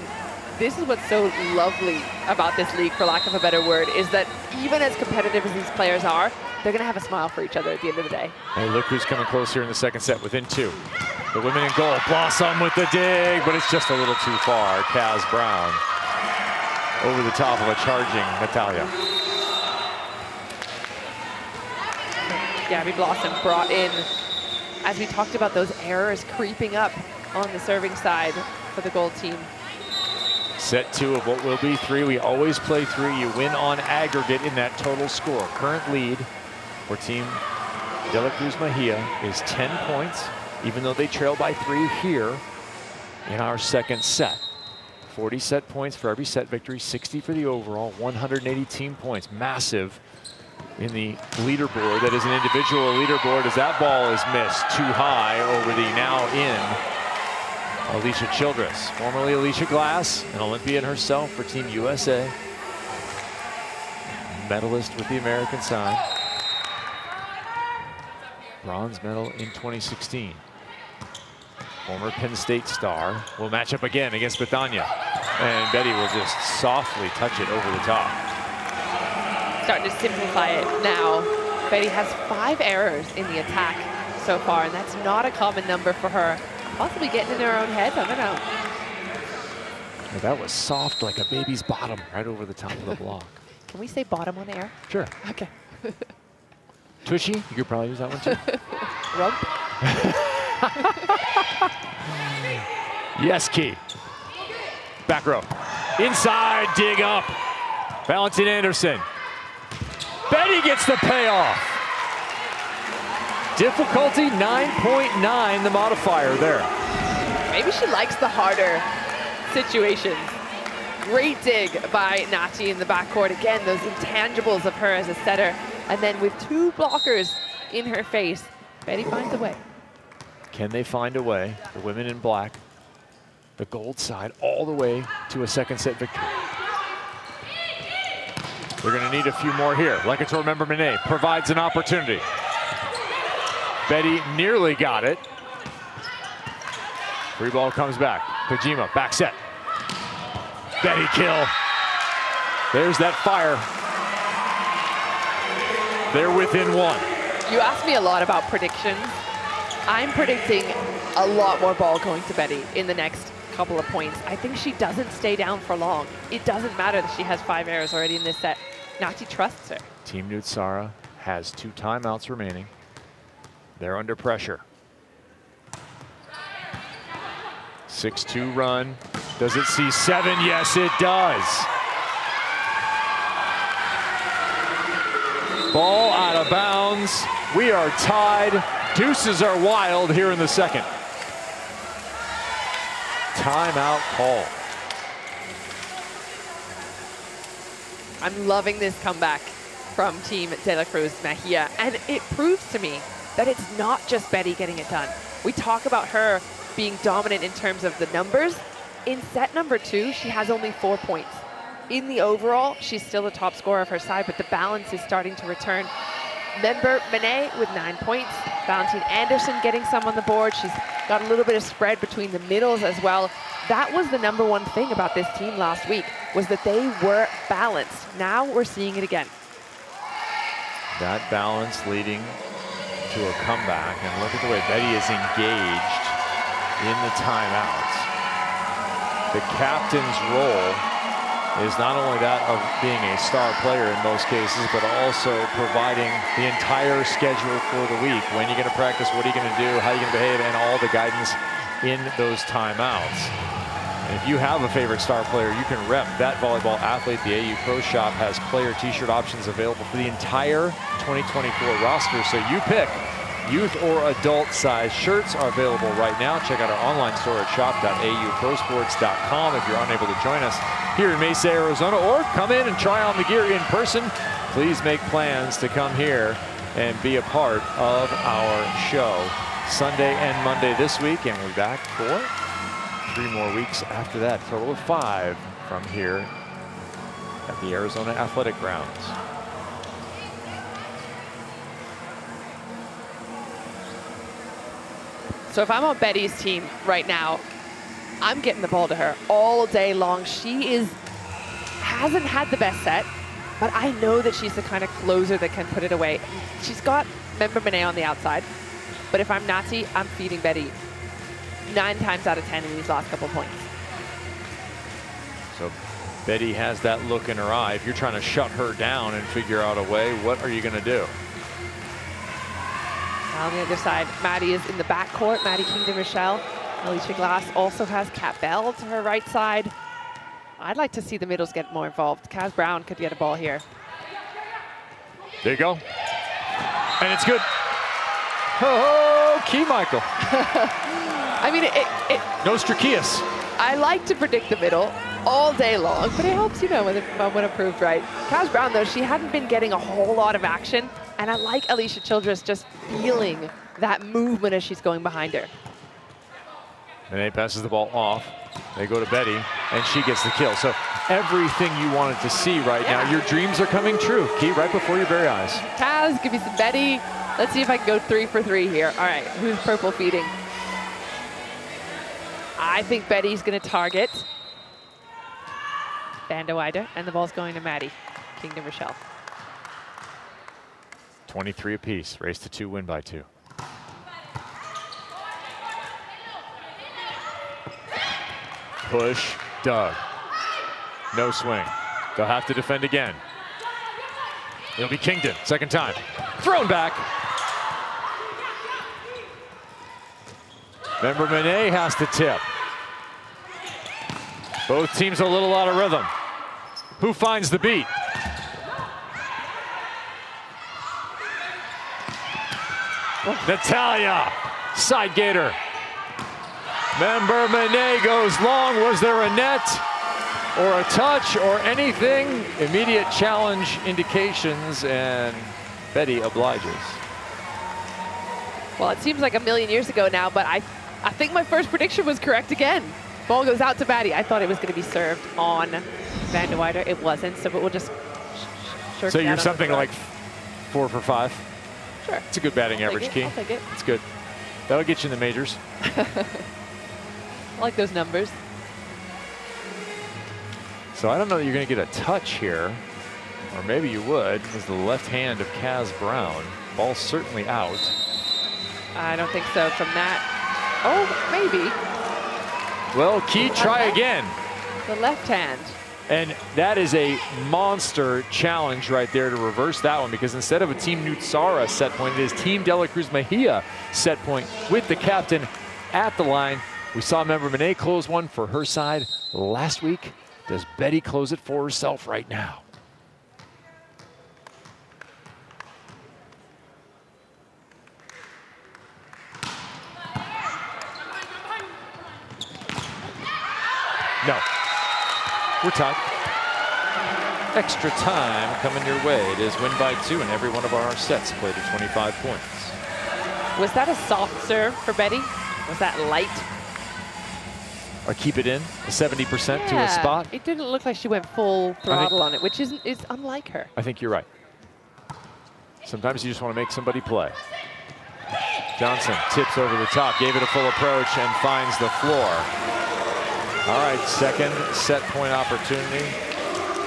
this is what's so lovely about this league, for lack of a better word, is that even as competitive as these players are, they're going to have a smile for each other at the end of the day.
Hey, look who's coming close here in the second set within 2. The women in goal. Blossom with the dig, but it's just a little too far. Kaz Brown over the top of a charging Natalia.
Gabby Blossom brought in, as we talked about, those errors creeping up on the serving side for the gold team.
Set 2 of what will be 3. We always play 3. You win on aggregate in that total score. Current lead for Team De La Cruz Mejia is 10 points, even though they trail by 3 here in our second set. 40 set points for every set victory, 60 for the overall, 180 team points. Massive in the leaderboard. That is an individual leaderboard as that ball is missed too high over the now in Alicia Childress. Formerly Alicia Glass, an Olympian herself for Team USA. Medalist with the American side. Bronze medal in 2016. Former Penn State star will match up again against Bethania. And Betty will just softly touch it over the top.
Starting to simplify it now. Betty has 5 errors in the attack so far, and that's not a common number for her. Possibly getting in her own head, I don't know.
Well, that was soft like a baby's bottom right over the top of the block.
Can we say bottom on air?
Sure.
Okay.
Tushy, you could probably use that one too.
Rump.
Yes, Key. Back row. Inside, dig up. Valentina Anderson. Betty gets the payoff. Difficulty 9.9, the modifier there.
Maybe she likes the harder situations. Great dig by Nati in the backcourt. Again, those intangibles of her as a setter. And then with 2 blockers in her face, Betty finds a way.
Can they find a way? The women in black, the gold side, all the way to a second set victory. They're going to need a few more here. Like it's remember Manet provides an opportunity. Betty nearly got it. Free ball comes back. Kojima, back set. Betty kill. There's that fire. They're within 1.
You asked me a lot about predictions. I'm predicting a lot more ball going to Betty in the next couple of points. I think she doesn't stay down for long. It doesn't matter that she has 5 errors already in this set. Nati trusts her.
Team Nutsara has 2 timeouts remaining. They're under pressure. 6-2 run. Does it see 7? Yes, it does. Ball out of bounds. We are tied. Deuces are wild here in the second. Timeout call.
I'm loving this comeback from Team De La Cruz Mejia, and it proves to me that it's not just Betty getting it done. We talk about her being dominant in terms of the numbers. In set number 2, she has only 4 points. In the overall, she's still the top scorer of her side, but the balance is starting to return. Member Manet with 9 points. Valentina Anderson getting some on the board. She's got a little bit of spread between the middles as well. That was the number 1 thing about this team last week, was that they were balanced. Now we're seeing it again.
That balance leading to a comeback. And look at the way Betty is engaged in the timeouts. The captain's role is not only that of being a star player in most cases, but also providing the entire schedule for the week. When you're going to practice, what are you going to do, how are you going to behave, and all the guidance in those timeouts. And if you have a favorite star player, you can rep that volleyball athlete. The AU Pro Shop has player t-shirt options available for the entire 2024 roster. So you pick. Youth or adult size shirts are available right now. Check out our online store at shop.auprosports.com if you're unable to join us here in Mesa, Arizona, or come in and try on the gear in person. Please make plans to come here and be a part of our show Sunday and Monday this week, and we'll be back for 3 more weeks after that. Total of 5 from here at the Arizona Athletic Grounds.
So if I'm on Betty's team right now, I'm getting the ball to her all day long. She hasn't had the best set, but I know that she's the kind of closer that can put it away. She's got Member Monet on the outside, but if I'm Natty, I'm feeding Betty 9 times out of 10 in these last couple of points.
So Betty has that look in her eye. If you're trying to shut her down and figure out a way, what are you going to do?
On the other side, Maddie is in the backcourt. Maddie Kingdom Rochelle. Alicia Glass also has Kat Bell to her right side. I'd like to see the middles get more involved. Kaz Brown could get a ball here.
There you go. And it's good. Oh, Key Michael.
I mean,
No Strakias.
I like to predict the middle all day long, but it helps, you know, when approved right. Kaz Brown, though, she hadn't been getting a whole lot of action, and I like Alicia Childress just feeling that movement as she's going behind her.
Monet passes the ball off. They go to Betty, and she gets the kill. So everything you wanted to see right now, your dreams are coming true. Key, right before your very eyes.
Kaz, give me some Betty. Let's see if I can go 3 for 3 here. All right, who's purple feeding? I think Betty's going to target Van de Weider, and the ball's going to Maddie Kingdom Rochelle.
23 apiece. Race to 2, win by 2. Push, Doug. No swing. They'll have to defend again. It'll be Kingdon, second time. Thrown back. Member Monet has to tip. Both teams a little out of rhythm. Who finds the beat? Natalia, side gator. Member Monet goes long. Was there a net or a touch or anything? Immediate challenge indications, and Betty obliges.
Well, it seems like a million years ago now, but I think my first prediction was correct again. Ball goes out to Maddie. I thought it was going to be served on Van de Weider. It wasn't, so we'll just
So you're something like 4 for 5?
Sure.
It's a good batting average, Key.
I'll take it.
It's good. That'll get you in the majors.
I like those numbers.
So I don't know that you're going to get a touch here, or maybe you would. As the left hand of Kaz Brown. Ball's certainly out.
I don't think so from that. Oh, maybe.
Well, Key, try again.
The left hand.
And that is a monster challenge right there to reverse that one, because instead of a Team Nutsara set point, it is Team Dela Cruz Mejia set point with the captain at the line. We saw Member Monet close one for her side last week. Does Betty close it for herself right now? No. We're tied. Extra time coming your way. It is win by 2, and every one of our sets played at 25 points.
Was that a soft serve for Betty? Was that light?
Or keep it in, a 70% to a spot.
It didn't look like she went full throttle on it, which is unlike her.
I think you're right. Sometimes you just want to make somebody play. Johnson tips over the top, gave it a full approach, and finds the floor. All right, second set point opportunity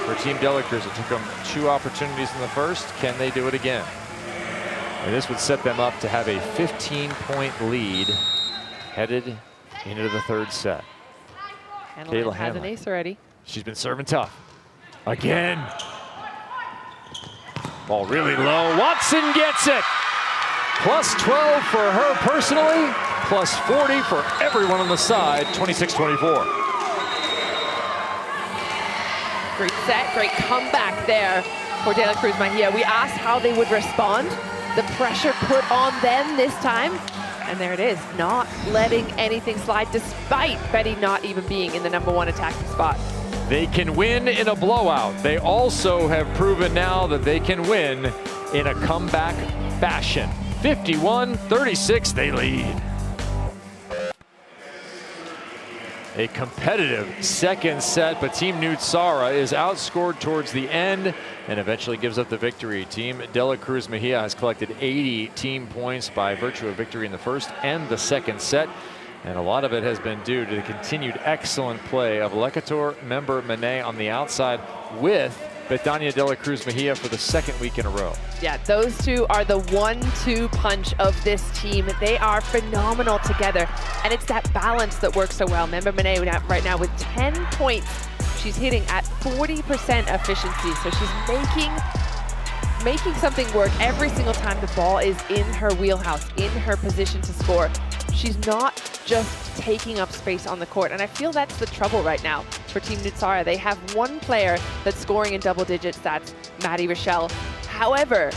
for Team Dela Cruz. It took them 2 opportunities in the first. Can they do it again? And this would set them up to have a 15-point lead headed into the third set.
Kayla has an ace already.
She's been serving tough. Again. Ball really low. Watson gets it. Plus 12 for her personally. Plus 40 for everyone on the side. 26-24.
Great set, great comeback there for De La Cruz Mejia. We asked how they would respond. The pressure put on them this time. And there it is, not letting anything slide despite Betty not even being in the #1 attacking spot.
They can win in a blowout. They also have proven now that they can win in a comeback fashion. 51-36, they lead. A competitive second set, but Team Nutsara is outscored towards the end and eventually gives up the victory. Team De La Cruz Mejia has collected 80 team points by virtue of victory in the first and the second set. And a lot of it has been due to the continued excellent play of Lecator member Manet on the outside with Betania De La Cruz Mejia for the second week in a row.
Yeah, those two are the 1-2 punch of this team. They are phenomenal together, and it's that balance that works so well. Member Manet right now with 10 points. She's hitting at 40% efficiency, so she's making something work every single time the ball is in her wheelhouse, in her position to score. She's not just taking up space on the court, and I feel that's the trouble right now for Team Nutsara. They have one player that's scoring in double digits, that's Maddie Rochelle. However,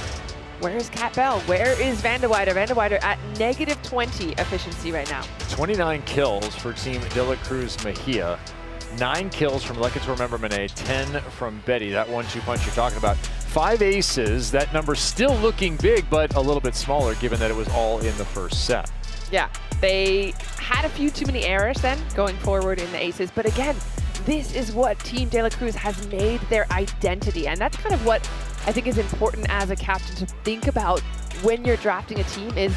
where is Kat Bell? Where is Van de Weider? Van de Weider at -20 efficiency right now.
29 kills for Team De La Cruz Mejia. 9 kills from Lecator member Manet, 10 from Betty, that 1-2 punch you're talking about. 5 aces, that number still looking big, but a little bit smaller given that it was all in the first set.
Yeah, they had a few too many errors then going forward in the aces, but again, this is what Team De La Cruz has made their identity, and that's kind of what I think is important as a captain to think about when you're drafting a team is,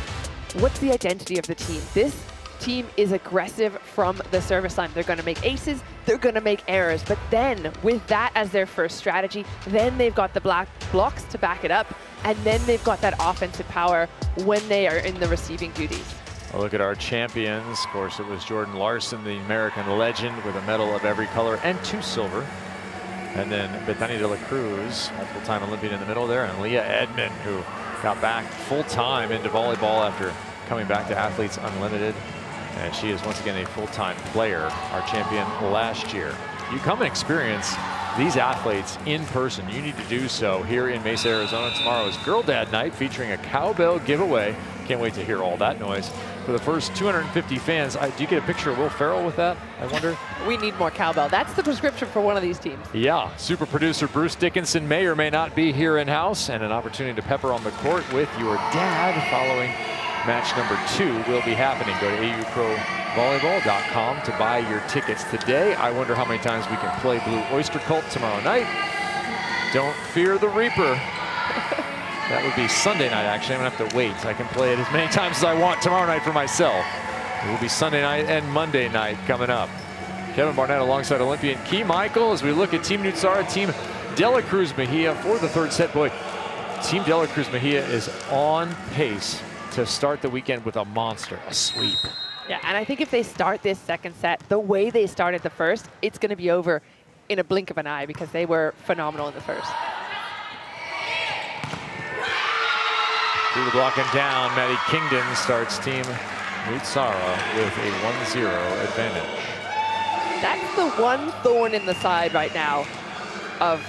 what's the identity of the team? This team is aggressive from the service line. They're gonna make aces, they're gonna make errors, but then with that as their first strategy, then they've got the blocks to back it up, and then they've got that offensive power when they are in the receiving duties.
A look at our champions. Of course, it was Jordan Larson, the American legend, with a medal of every color and 2 silver. And then Betania De La Cruz, multiple-time Olympian in the middle there, and Leah Edmond, who got back full-time into volleyball after coming back to Athletes Unlimited. And she is once again a full-time player, our champion last year. You come and experience these athletes in person. You need to do so here in Mesa, Arizona. Tomorrow is Girl Dad Night featuring a cowbell giveaway. Can't wait to hear all that noise. For the first 250 fans, do you get a picture of Will Ferrell with that, I wonder?
We need more cowbell. That's the prescription for one of these teams.
Yeah, super producer Bruce Dickinson may or may not be here in-house, and an opportunity to pepper on the court with your dad following match number 2 will be happening. Go to auprovolleyball.com to buy your tickets today. I wonder how many times we can play Blue Oyster Cult tomorrow night. Don't fear the Reaper. That would be Sunday night, actually. I'm gonna have to wait. I can play it as many times as I want tomorrow night for myself. It will be Sunday night and Monday night coming up. Kevin Barnett alongside Olympian Key Michael as we look at Team Nutsara, Team De La Cruz Mejia for the third set. Boy, Team De La Cruz Mejia is on pace to start the weekend with a monster, a sweep.
Yeah, and I think if they start this second set the way they started the first, it's gonna be over in a blink of an eye because they were phenomenal in the first.
Through the block and down, Maddie Kingdon starts Team Nutsara with a 1-0 advantage.
That's the one thorn in the side right now of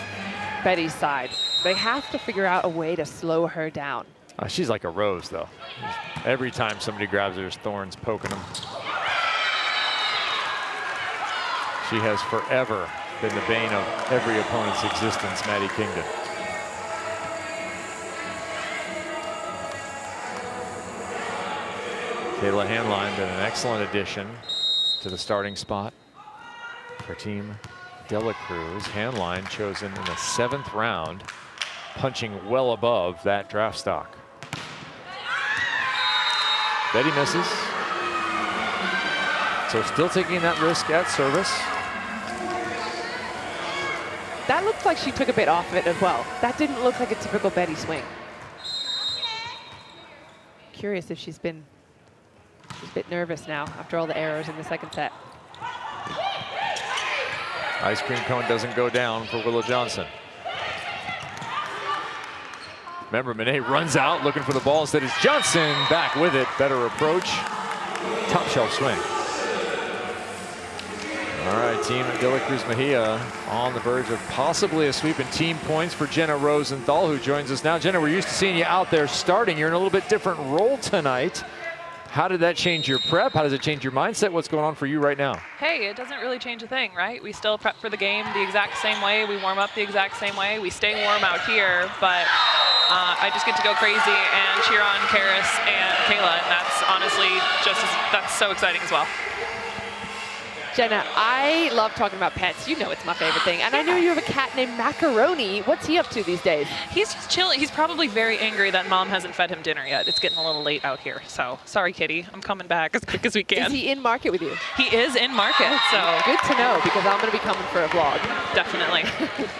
Betty's side. They have to figure out a way to slow her down.
She's like a rose, though. Every time somebody grabs her, there's thorns poking them. She has forever been the bane of every opponent's existence, Maddie Kingdon. Kayla Hanline been an excellent addition to the starting spot for Team De La Cruz. Hanline chosen in the 7th round, punching well above that draft stock. Betty misses. So still taking that risk at service.
That looked like she took a bit off of it as well. That didn't look like a typical Betty swing. Curious if she's a bit nervous now after all the errors in the second set.
Ice cream cone doesn't go down for Willow Johnson. Remember, Manet runs out looking for the ball. Instead, it's Johnson back with it. Better approach. Top shelf swing. All right, Team De La Cruz Mejia on the verge of possibly a sweep in team points for Jenna Rosenthal, who joins us now. Jenna, we're used to seeing you out there starting. You're in a little bit different role tonight. How did that change your prep? How does it change your mindset? What's going on for you right now?
Hey, it doesn't really change a thing, right? We still prep for the game the exact same way. We warm up the exact same way. We stay warm out here, but I just get to go crazy and cheer on Karis and Kayla, and that's honestly that's so exciting as well.
Jenna, I love talking about pets. You know it's my favorite thing. And I know you have a cat named Macaroni. What's he up to these days?
He's just chilling. He's probably very angry that Mom hasn't fed him dinner yet. It's getting a little late out here. So sorry, kitty. I'm coming back as quick as we can.
Is he in market with you?
He is in market. So
good to know, because I'm going to be coming for a vlog.
Definitely.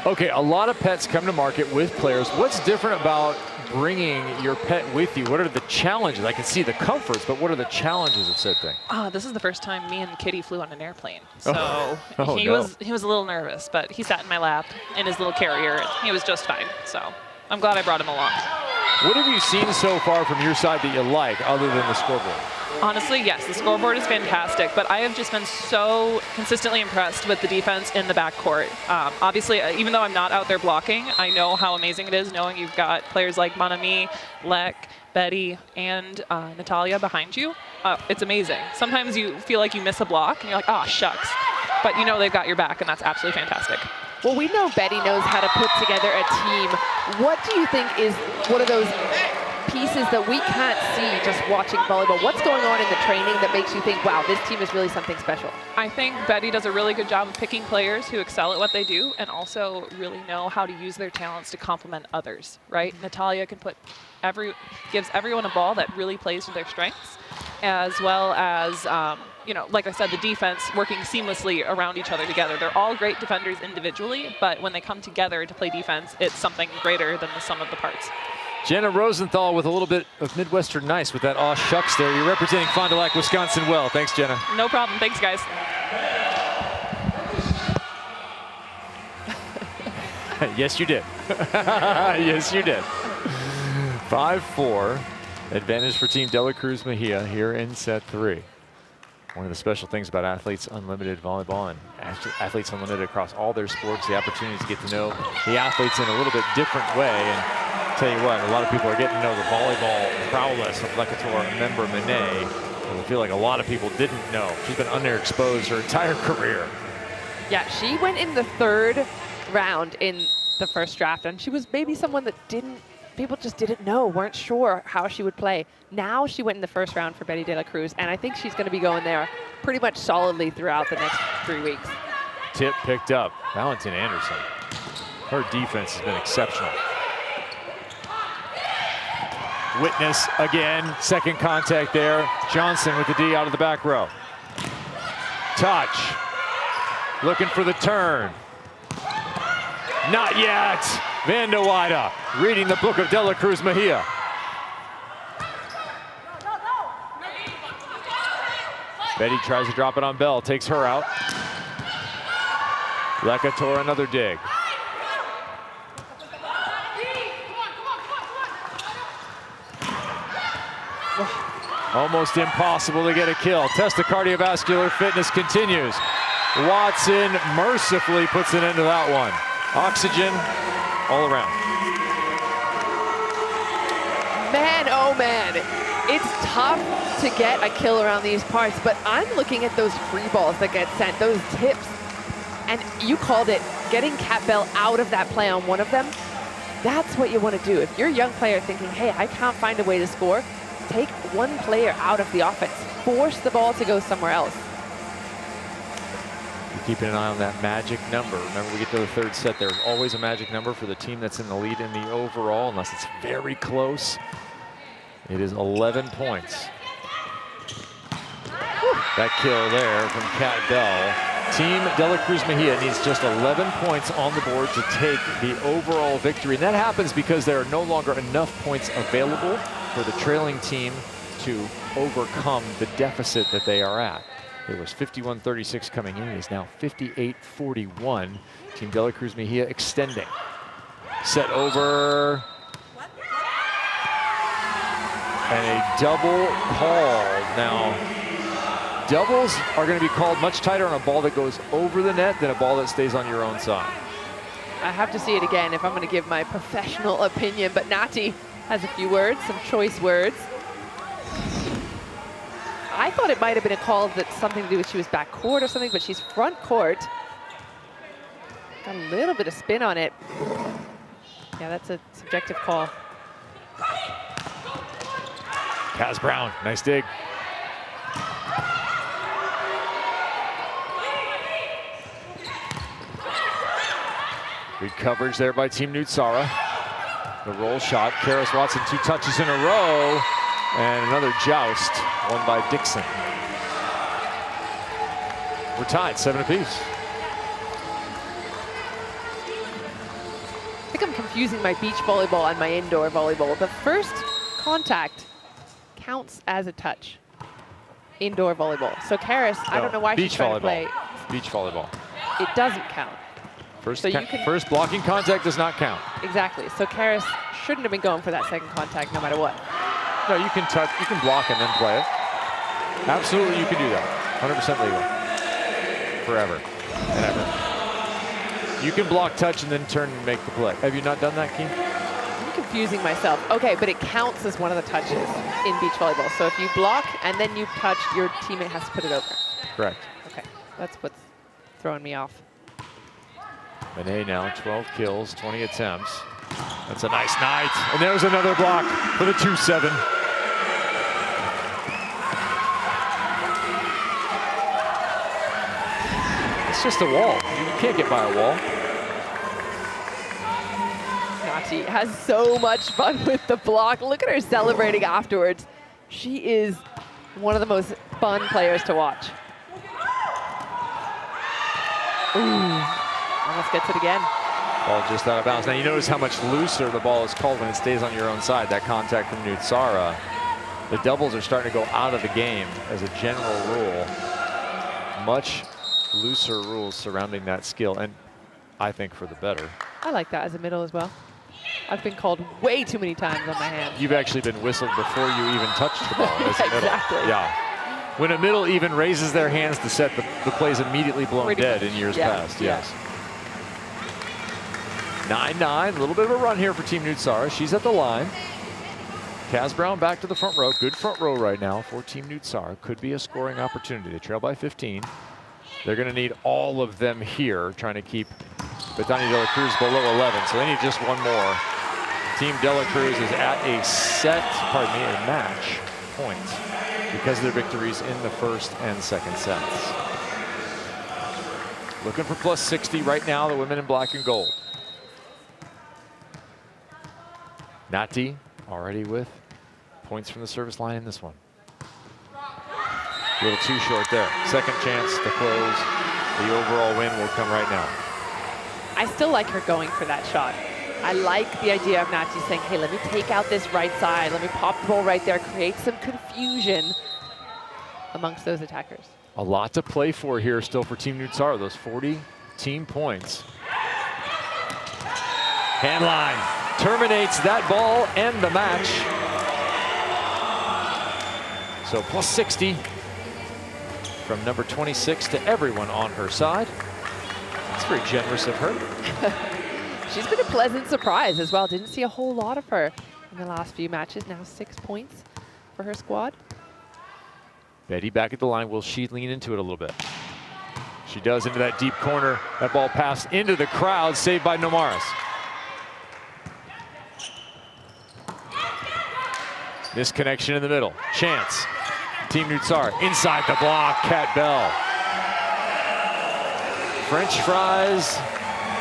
Okay, a lot of pets come to market with players. What's different about bringing your pet with you? What are the challenges? I can see the comforts, but what are the challenges of said thing?
This is the first time me and Kitty flew on an airplane. So he
no.
was a little nervous, but he sat in my lap in his little carrier. And he was just fine. So I'm glad I brought him along.
What have you seen so far from your side that you like, other than the scoreboard?
Honestly, yes, the scoreboard is fantastic, but I have just been so consistently impressed with the defense in the backcourt. Obviously, even though I'm not out there blocking, I know how amazing it is knowing you've got players like Manami, Lek, Betty, and Natalia behind you. It's amazing. Sometimes you feel like you miss a block, and you're like, oh, shucks. But you know they've got your back, and that's absolutely fantastic.
Well, we know Betty knows how to put together a team. What do you think is one of those pieces that we can't see just watching volleyball? What's going on in the training that makes you think, wow, this team is really something special?
I think Betty does a really good job of picking players who excel at what they do and also really know how to use their talents to complement others, right? Natalia can gives everyone a ball that really plays to their strengths, as well as, like I said, the defense working seamlessly around each other together. They're all great defenders individually, but when they come together to play defense, it's something greater than the sum of the parts.
Jenna Rosenthal with a little bit of Midwestern nice with that aw shucks there. You're representing Fond du Lac, Wisconsin well. Thanks, Jenna.
No problem. Thanks, guys.
Yes, you did. Yes, you did. 5-4. Advantage for Team De La Cruz Mejia here in set 3. One of the special things about Athletes Unlimited Volleyball and Athletes Unlimited across all their sports, the opportunity to get to know the athletes in a little bit different way. And tell you what, a lot of people are getting to know the volleyball prowess of Lekator Member Monet. I feel like a lot of people didn't know. She's been underexposed her entire career.
Yeah, she went in the 3rd round in the first draft, and she was maybe someone that people just didn't know, weren't sure how she would play. Now she went in the 1st round for Betty De La Cruz, and I think she's going to be going there pretty much solidly throughout the next 3 weeks.
Tip picked up. Valentina Anderson. Her defense has been exceptional. Witness again, second contact there. Johnson with the D out of the back row. Touch. Looking for the turn. Not yet. Van de Weyde reading the book of De La Cruz Mejia. Betty tries to drop it on Bell, takes her out. Lekator another dig. Almost impossible to get a kill. Test of cardiovascular fitness continues. Watson mercifully puts an end to that one. Oxygen all around.
Man, oh man, it's tough to get a kill around these parts, but I'm looking at those free balls that get sent, those tips, and you called it, getting Kat Bell out of that play on one of them. That's what you want to do. If you're a young player thinking, hey, I can't find a way to score, take one player out of the offense. Force the ball to go somewhere else.
Keeping an eye on that magic number. Remember, we get to the 3rd set, there's always a magic number for the team that's in the lead in the overall, unless it's very close. It is 11 points. That kill there from Kat Bell. Team De La Cruz Mejia needs just 11 points on the board to take the overall victory. And that happens because there are no longer enough points available for the trailing team to overcome the deficit that they are at. It was 51-36 coming in. It is now 58-41. Team De La Cruz Mejia extending. Set over. And a double call now Doubles are going to be called much tighter on a ball that goes over the net than a ball that stays on your own side.
I have to see it again if I'm going to give my professional opinion, but Nati has a few words, some choice words. I thought it might have been a call that's something to do with she was back court or something, but she's front court. Got a little bit of spin on it. Yeah, that's a subjective call.
Kaz Brown, nice dig. Good coverage there by Team Nutsara. The roll shot, Karis Watson 2 touches in a row, and another joust, won by Dixon. We're tied, 7 apiece.
I think I'm confusing my beach volleyball and my indoor volleyball. The first contact counts as a touch. Indoor volleyball. So Karis, I don't know why she's trying to play.
Beach volleyball.
It doesn't count.
First blocking contact does not count.
Exactly. So Karis shouldn't have been going for that second contact no matter what.
No, you can touch, you can block and then play it. Absolutely, you can do that. 100% legal. Forever and ever. You can block, touch, and then turn and make the play. Have you not done that, Keem?
I'm confusing myself. Okay, but it counts as one of the touches in beach volleyball. So if you block and then you touch, your teammate has to put it over.
Correct.
Okay, that's what's throwing me off.
Benet now, 12 kills, 20 attempts. That's a nice night. And there's another block for the 2-7. It's just a wall. You can't get by a wall.
Nati has so much fun with the block. Look at her celebrating afterwards. She is one of the most fun players to watch. Ooh. Almost gets it again.
Ball just out of bounds. Now you notice how much looser the ball is called when it stays on your own side. That contact from Nutsara. The doubles are starting to go out of the game as a general rule. Much looser rules surrounding that skill, and I think for the better.
I like that as a middle as well. I've been called way too many times on my hand.
You've actually been whistled before you even touched the ball as a middle.
Exactly.
Yeah. When a middle even raises their hands to set, the play's immediately blown dead in years past. Yes. 9-9, a little bit of a run here for Team Nutsara. She's at the line. Kaz Brown back to the front row. Good front row right now for Team Nutsara. Could be a scoring opportunity. They trail by 15. They're going to need all of them here, trying to keep Bethany De La Cruz below 11. So they need just one more. Team De La Cruz is at a match point because of their victories in the first and second sets. Looking for plus 60 right now, the women in black and gold. Nati already with points from the service line in this one. A little too short there. Second chance to close. The overall win will come right now.
I still like her going for that shot. I like the idea of Nati saying, hey, let me take out this right side. Let me pop the ball right there, create some confusion amongst those attackers.
A lot to play for here still for Team Nutsara. Those 40 team points. Hand line terminates that ball and the match. So plus 60 from number 26 to everyone on her side. That's very generous of her.
She's been a pleasant surprise as well. Didn't see a whole lot of her in the last few matches. Now 6 points for her squad.
Betty back at the line. Will she lean into it a little bit? She does, into that deep corner. That ball passed into the crowd, saved by Nomaris. Misconnection in the middle. Chance. Team Nutsara inside the block. Kat Bell. French fries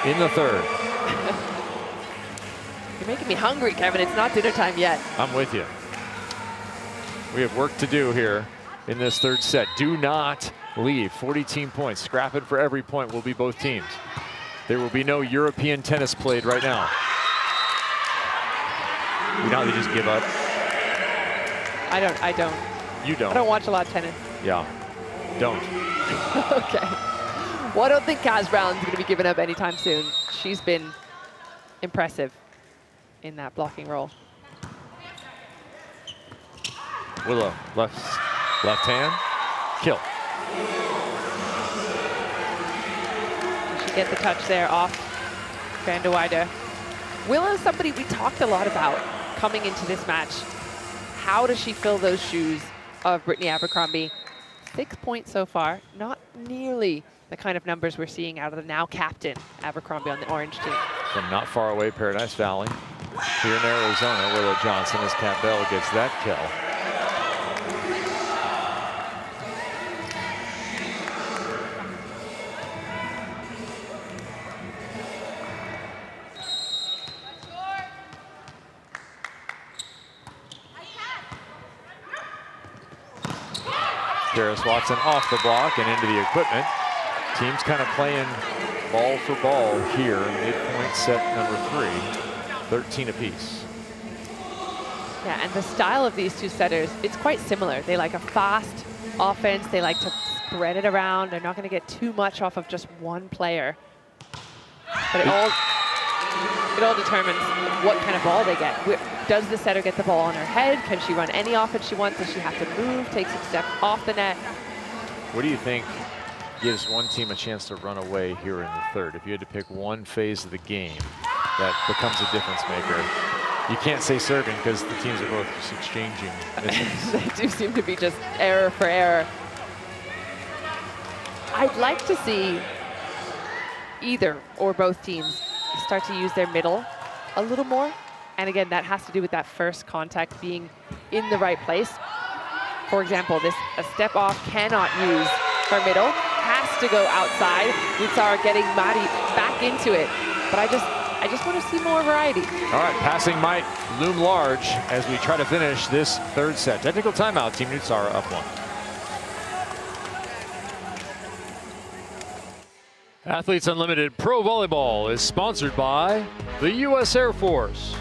in the third.
You're making me hungry, Kevin. It's not dinner time yet.
I'm with you. We have work to do here in this third set. Do not leave. 40 team points. Scrapping for every point will be both teams. There will be no European tennis played right now. Now they just give up.
I don't.
You don't.
I don't watch a lot of tennis.
Yeah. Don't.
Okay. Well, I don't think Kaz Brown's going to be giving up anytime soon. She's been impressive in that blocking role.
Willow, left hand, kill.
get the touch there off Van der Weide. Willa is somebody we talked a lot about coming into this match. How does she fill those shoes of Brittany Abercrombie? 6 points so far, not nearly the kind of numbers we're seeing out of the now captain Abercrombie on the orange team.
From not far away, Paradise Valley. Here in Arizona, Willow Johnson as Campbell gets that kill. Karis Watson off the block and into the equipment. Teams kind of playing ball for ball here. Midpoint set number 3, 13 apiece.
Yeah, and the style of these two setters, it's quite similar. They like a fast offense. They like to spread it around. They're not going to get too much off of just one player. But it all determines what kind of ball they get. Does the setter get the ball on her head? Can she run any offense she wants? Does she have to move, take some steps off the net?
What do you think gives one team a chance to run away here in the third? If you had to pick one phase of the game that becomes a difference maker. You can't say serving because the teams are both just exchanging misses.
They do seem to be just error for error. I'd like to see either or both teams start to use their middle a little more. And again, that has to do with that first contact being in the right place. For example, a step off cannot use her middle, has to go outside. Nutsara getting Mari back into it. But I just want to see more variety.
All right, passing might loom large as we try to finish this third set. Technical timeout, Team Nutsara up 1. Athletes Unlimited Pro Volleyball is sponsored by the U.S. Air Force.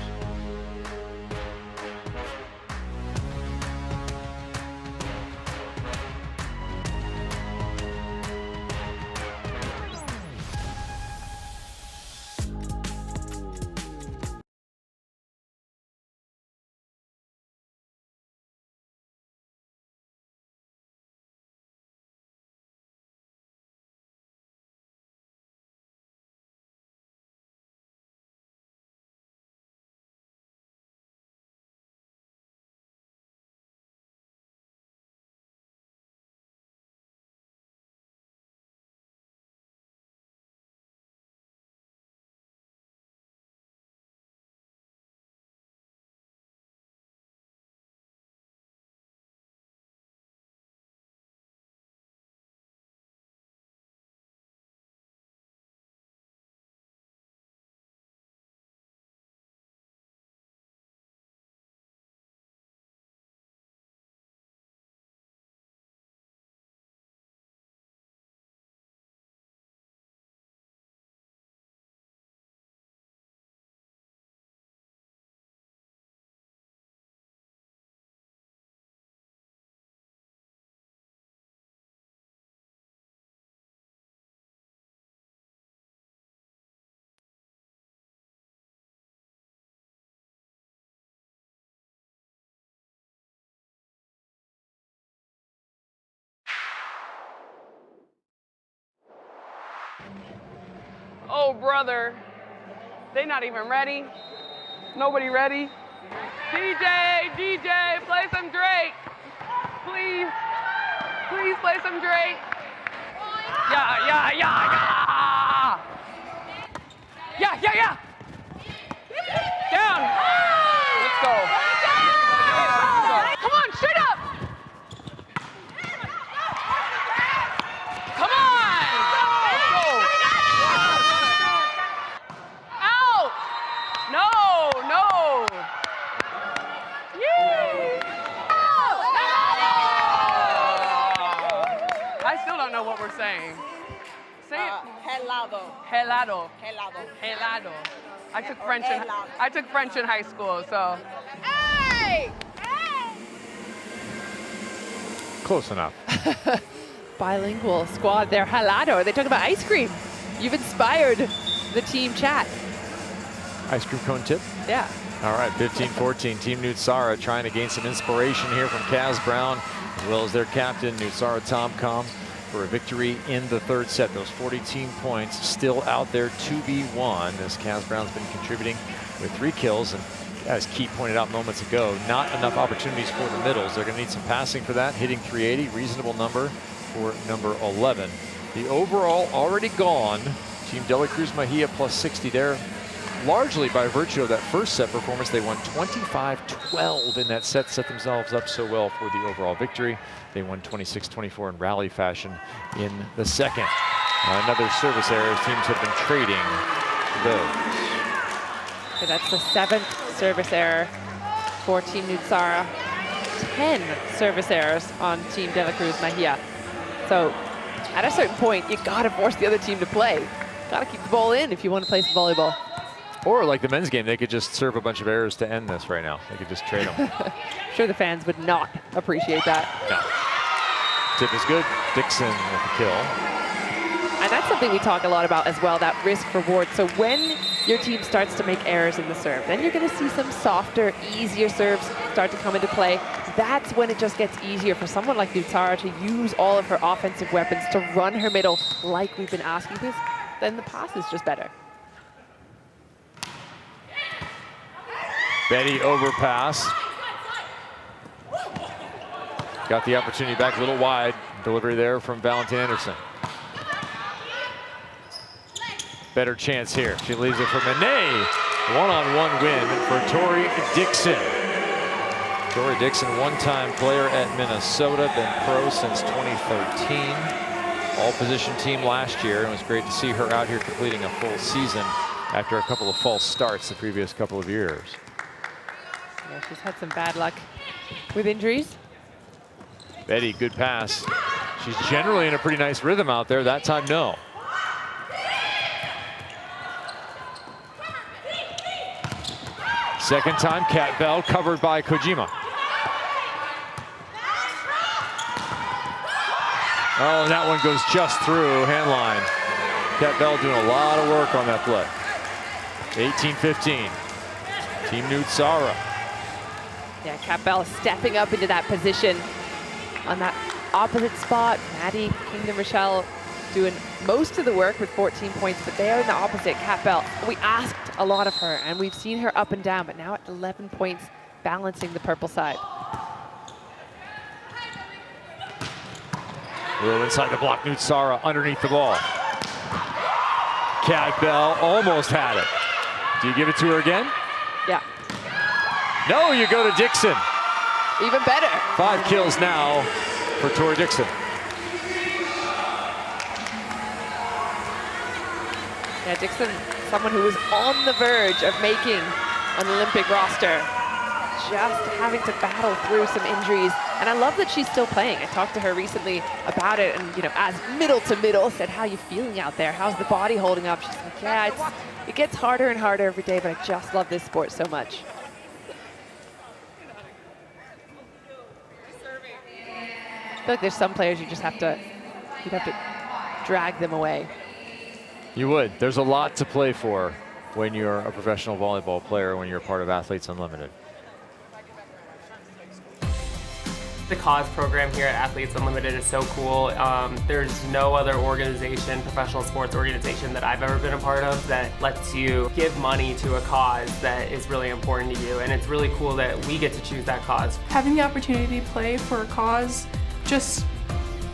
Oh, brother. They not even ready. Nobody ready. DJ, play some Drake. Please. Please play some Drake. Yeah. Yeah. Down. Let's go. Come on, straight up. Come on. Let's go. Out. No. Yay. I still don't know what we're saying. Say it. Helado. I took French in high school, so.
Hey!
Close enough.
Bilingual squad there. Helado. They talk about ice cream. You've inspired the team chat.
Ice cream cone tip.
Yeah.
All right, 15-14. Team Nutsara trying to gain some inspiration here from Kaz Brown, as well as their captain, Nutsara Tom Com. for a victory in the third set. Those 40 team points still out there to be won, as Kaz Brown's been contributing with 3 kills. And as Keith pointed out moments ago, not enough opportunities for the middles. They're going to need some passing for that. Hitting 380, reasonable number for number 11. The overall already gone. Team De La Cruz Mejia plus 60 there. Largely by virtue of that first set performance, they won 25-12 in that set, set themselves up so well for the overall victory. They won 26-24 in rally fashion in the second. Another service error. Teams have been trading those.
Okay, that's the 7th service error for Team Nutsara. 10 service errors on Team De La Cruz Mejia. So at a certain point, you gotta force the other team to play. Gotta keep the ball in if you want to play some volleyball.
Or like the men's game, they could just serve a bunch of errors to end this right now. They could just trade them.
I'm sure the fans would not appreciate that.
No. Tip is good. Dixon with the kill.
And that's something we talk a lot about as well, that risk reward. So when your team starts to make errors in the serve, then you're going to see some softer, easier serves start to come into play. That's when it just gets easier for someone like Nutsara to use all of her offensive weapons to run her middle like we've been asking, because then the pass is just better.
Betty overpass. Got the opportunity back a little wide. Delivery there from Valentin Anderson. Better chance here. She leaves it for Manet. One-on-one win for Tori Dixon. Tori Dixon, one-time player at Minnesota, been pro since 2013. All-position team last year. It was great to see her out here completing a full season after a couple of false starts the previous couple of years.
Yeah, she's had some bad luck with injuries.
Betty, good pass. She's generally in a pretty nice rhythm out there. That time, no. Second time, Kat Bell covered by Kojima. Oh, and that one goes just through hand line. Kat Bell doing a lot of work on that play. 18-15. Team Nutsara.
Yeah, Kat Bell stepping up into that position on that opposite spot. Maddie Kingdom Rochelle doing most of the work with 14 points, but they are in the opposite. Kat Bell, we asked a lot of her, and we've seen her up and down, but now at 11 points, balancing the purple side.
A little inside the block, Nutsara underneath the ball. Kat Bell almost had it. Do you give it to her again?
Yeah.
No, you go to Dixon.
Even better.
5 kills now for Tori Dixon.
Yeah, Dixon, someone who was on the verge of making an Olympic roster, just having to battle through some injuries. And I love that she's still playing. I talked to her recently about it, and you know, as middle to middle, said, "How you feeling out there? How's the body holding up?" She's like, "Yeah, it gets harder and harder every day, but I just love this sport so much." I feel like there's some players you just have to, you'd have to drag them away.
You would. There's a lot to play for when you're a professional volleyball player, when you're part of Athletes Unlimited.
The cause program here at Athletes Unlimited is so cool. There's no other organization, professional sports organization, that I've ever been a part of that lets you give money to a cause that is really important to you. And it's really cool that we get to choose that cause.
Having the opportunity to play for a cause just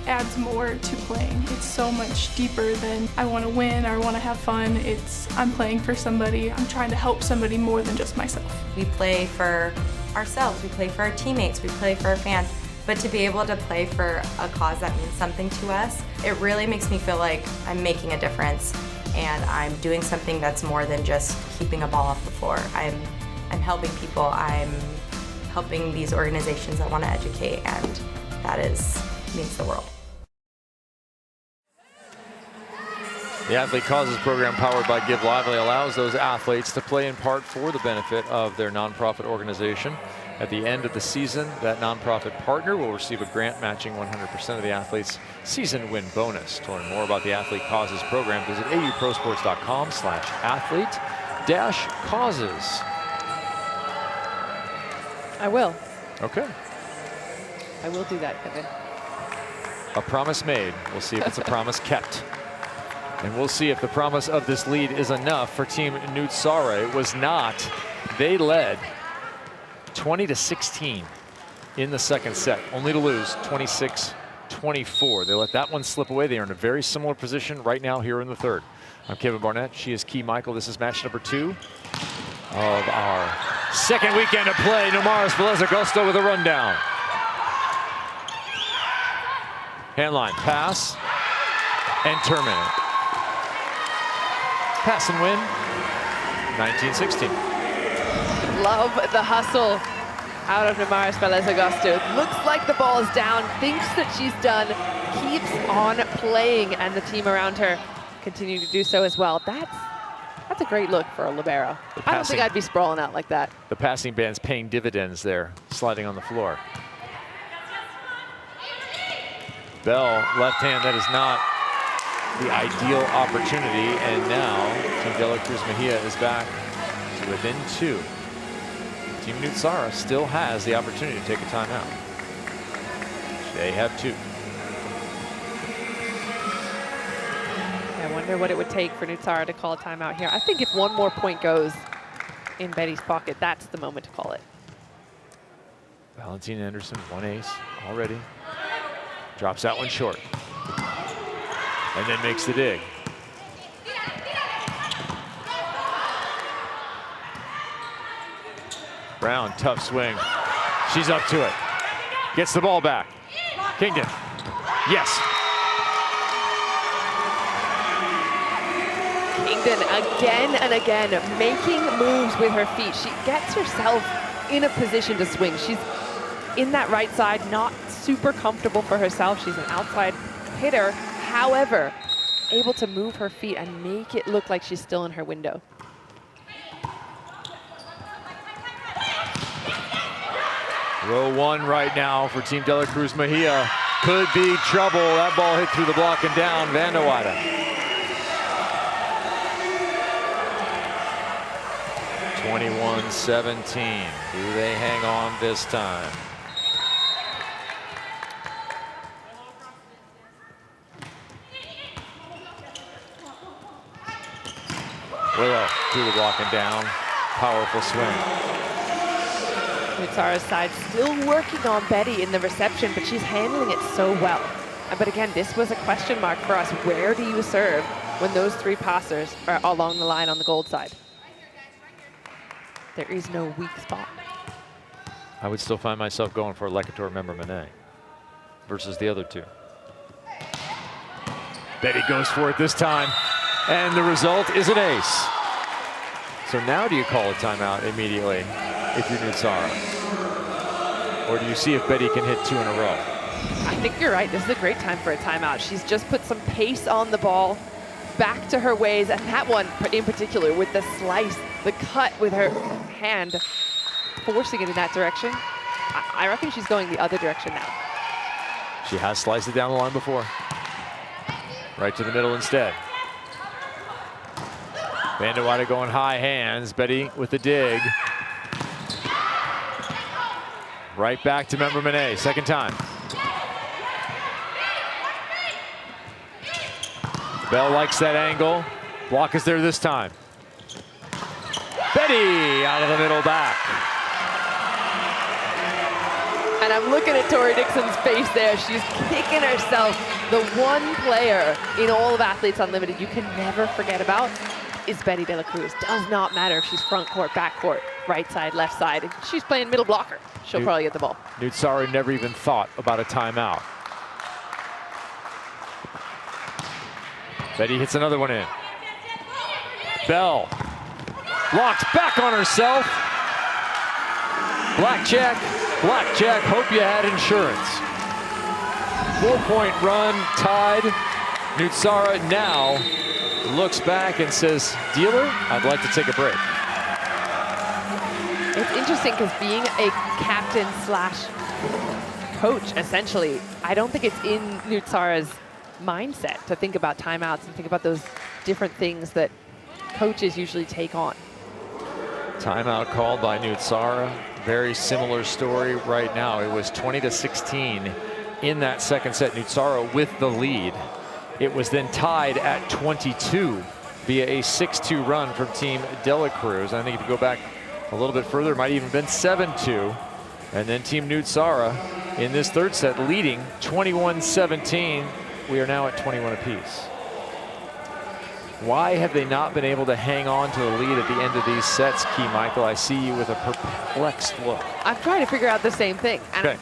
adds more to playing. It's so much deeper than I want to win or I want to have fun. It's I'm playing for somebody. I'm trying to help somebody more than just myself.
We play for ourselves, we play for our teammates, we play for our fans. But to be able to play for a cause that means something to us, it really makes me feel like I'm making a difference and I'm doing something that's more than just keeping a ball off the floor. I'm helping people, I'm helping these organizations that want to educate, and that means the world.
The Athlete Causes program, powered by Give Lively, allows those athletes to play in part for the benefit of their nonprofit organization. At the end of the season, that nonprofit partner will receive a grant matching 100% of the athlete's season win bonus. To learn more about the Athlete Causes program, visit auprosports.com/athlete-causes.
I will.
Okay.
I will do that, Kevin.
A promise made. We'll see if it's a promise kept. And we'll see if the promise of this lead is enough for Team Nutsara. It was not. They led 20-16 in the second set, only to lose 26-24. They let that one slip away. They are in a very similar position right now here in the third. I'm Kevin Barnett. She is Key Michael. This is match number 2 of our second weekend of play. Nomaris Velez-Agosto with a rundown. Handline, pass, and terminate. Pass and win, 19-16.
Love the hustle out of Nomaris Velez-Agosto. Looks like the ball is down, thinks that she's done, keeps on playing, and the team around her continue to do so as well. That's a great look for a libero. I don't think I'd be sprawling out like that.
The passing band's paying dividends there, sliding on the floor. Bell, left hand, that is not the ideal opportunity, and now Team De La Cruz Mejia is back to within 2. Team Nutsara still has the opportunity to take a timeout. They have 2.
I wonder what it would take for Nutsara to call a timeout here. I think if one more point goes in Betty's pocket, that's the moment to call it.
Valentina Anderson, 1 ace already. Drops that one short. And then makes the dig. Brown, tough swing. She's up to it. Gets the ball back. Kingdon. Yes.
Kingdon again and again making moves with her feet. She gets herself in a position to swing. She's in that right side, not super comfortable for herself. She's an outside hitter. However, able to move her feet and make it look like she's still in her window.
Row 1 right now for Team De La Cruz Mejia. Could be trouble. That ball hit through the block and down. Van de Weyden. 21-17. Do they hang on this time? Willow through the block and down. Powerful swing.
Nutsara's side still working on Betty in the reception, but she's handling it so well. But again, this was a question mark for us. Where do you serve when those 3 passers are along the line on the gold side? There is no weak spot.
I would still find myself going for Lecator Member-Manet versus the other 2. Betty goes for it this time, and the result is an ace. So now do you call a timeout immediately if you're Nutsara? Or do you see if Betty can hit 2 in a row?
I think you're right. This is a great time for a timeout. She's just put some pace on the ball, back to her ways, and that one in particular with the slice, the cut with her hand, forcing it in that direction. I reckon she's going the other direction now.
She has sliced it down the line before. Right to the middle instead. Van de Weyden going high hands. Betty with the dig. Right back to Member-Manet, second time. Bell likes that angle. Block is there this time. Betty out of the middle back.
And I'm looking at Tori Dixon's face there. She's kicking herself. The one player in all of Athletes Unlimited you can never forget about is Betty De La Cruz. Does not matter if she's front court, back court, right side, left side. If she's playing middle blocker, she'll probably get the ball.
Nutsara never even thought about a timeout. Betty hits another one in. Bell blocks back on herself. Blackjack, blackjack, hope you had insurance. 4-point run, tied. Nutsara now looks back and says, dealer, I'd like to take a break.
It's interesting because being a captain slash coach, essentially, I don't think it's in Nutsara's mindset to think about timeouts and think about those different things that coaches usually take on.
Timeout called by Nutsara. Very similar story right now. It was 20-16 in that second set. Nutsara with the lead. It was then tied at 22 via a 6-2 run from Team Dela Cruz. I think if you go back a little bit further, it might even been 7-2. And then Team Nutsara in this third set leading 21-17. We are now at 21 apiece. Why have they not been able to hang on to the lead at the end of these sets, Key Michael? I see you with a perplexed look.
I'm trying to figure out the same thing, and
Okay.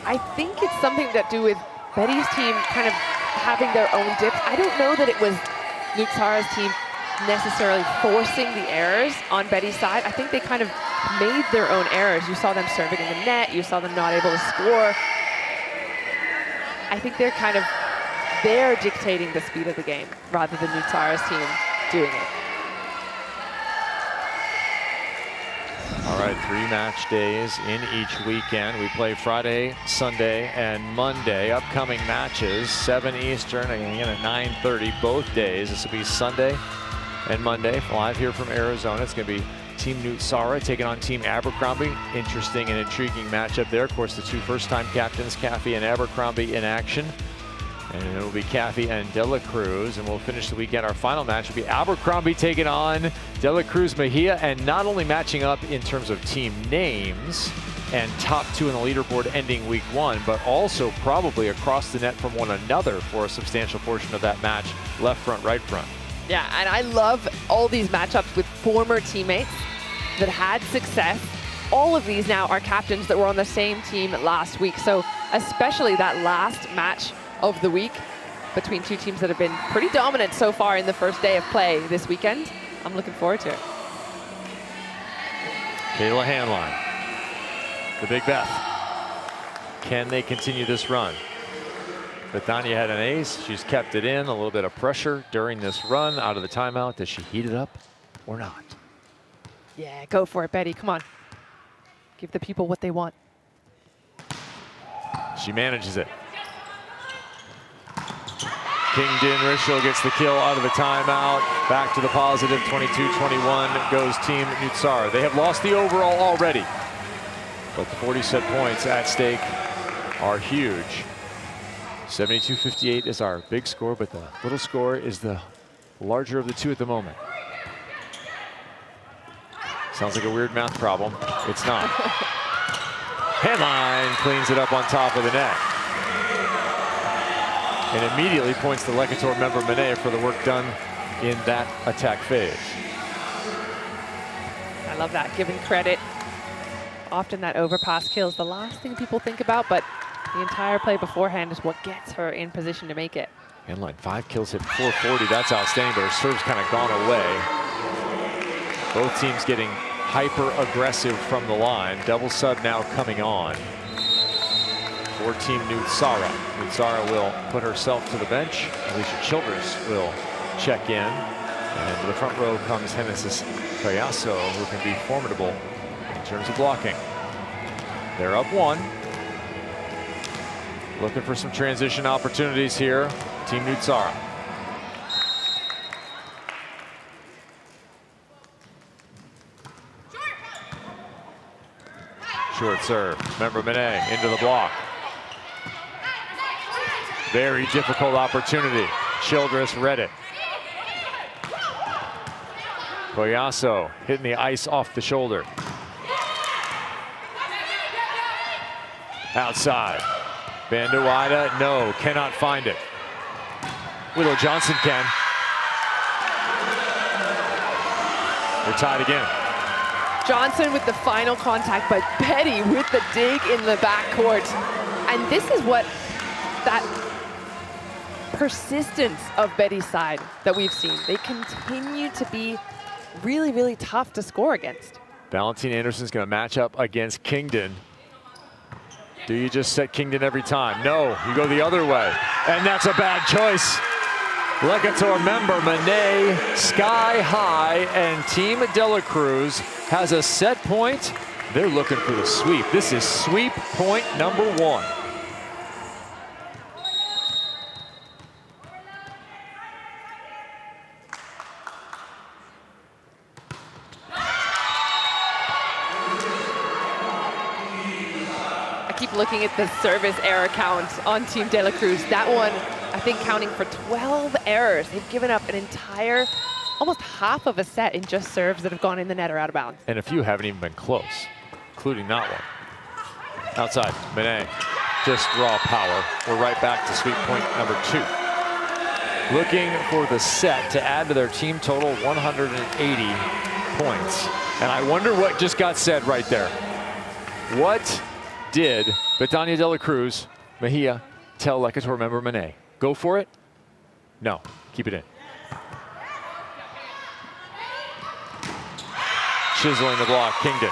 I think it's something to do with Betty's team kind of having their own dips. I don't know that it was Nutsara's team necessarily forcing the errors on Betty's side. I think they kind of made their own errors. You saw them serving in the net. You saw them not able to score. I think they're dictating the speed of the game rather than Nutsara's team doing it.
All right, 3 match days in each weekend. We play Friday, Sunday, and Monday. Upcoming matches, 7 Eastern, again at 9:30 both days. This will be Sunday and Monday, live here from Arizona. It's going to be Team Nutsara taking on Team Abercrombie. Interesting and intriguing matchup there. Of course, the 2 first-time captains, Caffey and Abercrombie, in action. And it will be Caffey and Dela Cruz. And we'll finish the weekend. Our final match will be Abercrombie taking on Dela Cruz Mejia. And not only matching up in terms of team names and top 2 in the leaderboard ending week 1, but also probably across the net from one another for a substantial portion of that match, left front, right front.
Yeah, and I love all these matchups with former teammates that had success. All of these now are captains that were on the same team last week. So especially that last match of the week between 2 teams that have been pretty dominant so far in the first day of play this weekend. I'm looking forward to it.
Kayla Hanline, the Big Beth. Can they continue this run? Bethania had an ace. She's kept it in. A little bit of pressure during this run out of the timeout. Does she heat it up or not?
Yeah, go for it, Betty. Come on. Give the people what they want.
She manages it. Kingdon Rishel gets the kill out of the timeout. Back to the positive. 22-21 goes Team Nutsara. They have lost the overall already, but the 40 set points at stake are huge. 72-58 is our big score, but the little score is the larger of the 2 at the moment. Sounds like a weird math problem. It's not. Headline cleans it up on top of the net. And immediately points to Lecator member Monet for the work done in that attack phase.
I love that, giving credit. Often that overpass kill is the last thing people think about, but the entire play beforehand is what gets her in position to make it.
Inline 5 kills hit 440. That's outstanding, but her serve's kind of gone away. Both teams getting hyper aggressive from the line. Double sub now coming on for Team Nutsara. Nutsara will put herself to the bench. Alicia Childress will check in. And to the front row comes Genesis Collazo, who can be formidable in terms of blocking. They're up 1. Looking for some transition opportunities here, Team Nutsara. Short serve, member Monet into the block. Very difficult opportunity. Childress read it. Collazo hitting the ice off the shoulder. Outside. Banduada, no, cannot find it. Willow Johnson can. We're tied again.
Johnson with the final contact, but Betty with the dig in the backcourt. And this is what that persistence of Betty's side that we've seen. They continue to be really, really tough to score against.
Valentine Anderson's going to match up against Kingdon. Do you just set Kingdon every time? No, you go the other way. And that's a bad choice. Lecator member Monet sky high, and Team Dela Cruz has a set point. They're looking for the sweep. This is sweep point number 1.
looking at the service error count on Team De La Cruz. That one, I think, counting for 12 errors. They've given up an entire, almost half of a set in just serves that have gone in the net or out of bounds.
And a few haven't even been close, including that one. Outside, Monet, just raw power. We're right back to sweep point number 2. Looking for the set to add to their team total 180 points. And I wonder what just got said right there. What did Betania De La Cruz, Mejia, tell Lecator member Monet? Go for it? No, keep it in. Chiseling the block, Kingdon.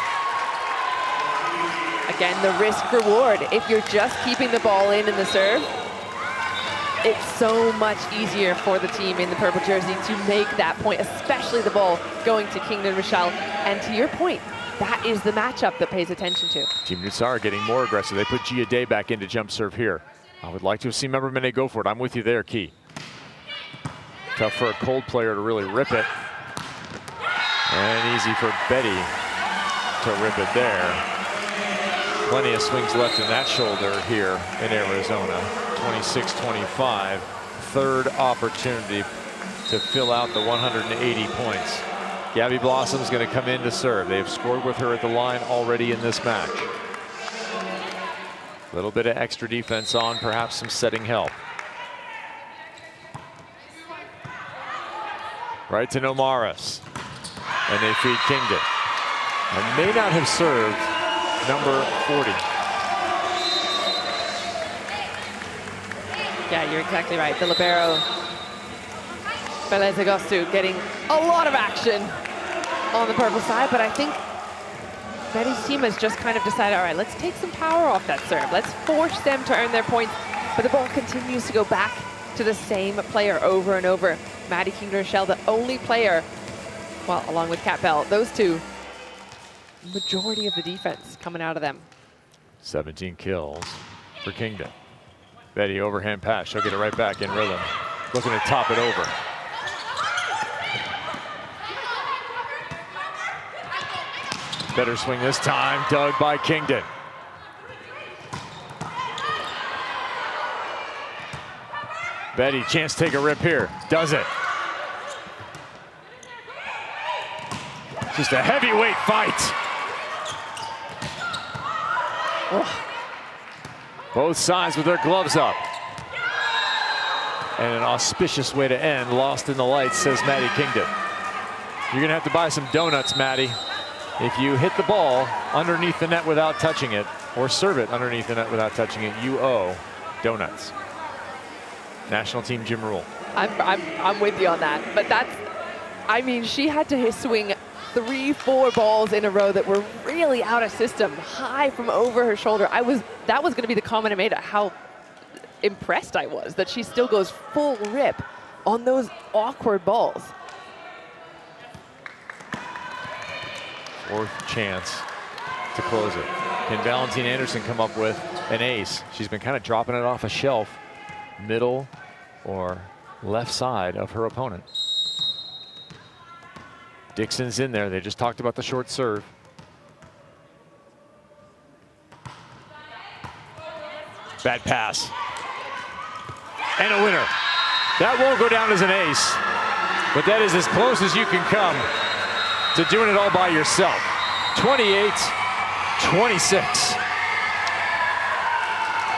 Again, the risk reward. If you're just keeping the ball in the serve, it's so much easier for the team in the purple jersey to make that point, especially the ball going to Kingdon Rochelle. And to your point, that is the matchup that pays attention to.
Team Nutsara getting more aggressive. They put Gia Day back into jump serve here. I would like to see member Monet go for it. I'm with you there, Key. Tough for a cold player to really rip it. And easy for Betty to rip it there. Plenty of swings left in that shoulder here in Arizona. 26-25. Third opportunity to fill out the 180 points. Gabby Blossom's going to come in to serve. They have scored with her at the line already in this match. A little bit of extra defense on, perhaps some setting help. Right to Nomaris. And they feed Kingdon. And may not have served number 40.
Yeah, you're exactly right. The libero, Velez Agostu, getting a lot of action on the purple side, but I think Betty's team has just kind of decided, all right, let's take some power off that serve. Let's force them to earn their points, but the ball continues to go back to the same player over and over. Maddie Kingdon Rochelle, the only player, well, along with Kat Bell, those two, majority of the defense coming out of them.
17 kills for Kingdon. Betty overhand pass, she'll get it right back in rhythm. Looking to top it over. Better swing this time, dug by Kingdon. Betty, chance to take a rip here, does it. Just a heavyweight fight. Oh. Both sides with their gloves up. And an auspicious way to end, lost in the lights, says Maddie Kingdon. You're gonna have to buy some donuts, Maddie. If you hit the ball underneath the net without touching it, or serve it underneath the net without touching it, you owe donuts. National team gym rule.
I'm with you on that, but that's, I mean, she had to swing 3-4 balls in a row that were really out of system, high from over her shoulder. That was going to be the comment I made at how impressed I was that she still goes full rip on those awkward balls.
Fourth chance to close it. Can Valentine Anderson come up with an ace? She's been kind of dropping it off a shelf, middle or left side of her opponent. Dixon's in there. They just talked about the short serve. Bad pass. And a winner. That won't go down as an ace, but that is as close as you can come to doing it all by yourself. 28-26.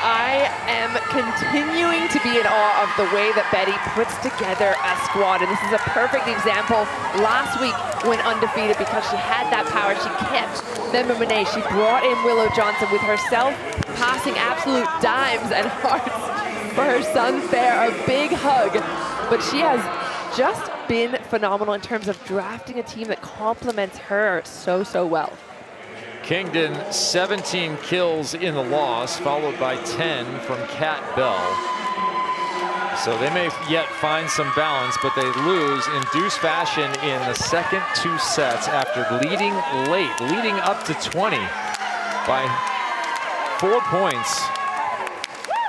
I am continuing to be in awe of the way that Betty puts together a squad. And this is a perfect example. Last week, when undefeated, because she had that power, she kept Member Monet. She brought in Willow Johnson with herself, passing absolute dimes and hearts for her son Fair. A big hug. But she has just been phenomenal in terms of drafting a team that complements her so well.
Kingdon, 17 kills in the loss, followed by 10 from Kat Bell. So they may yet find some balance, but they lose in deuce fashion in the second 2 sets after leading late, leading up to 20 by 4 points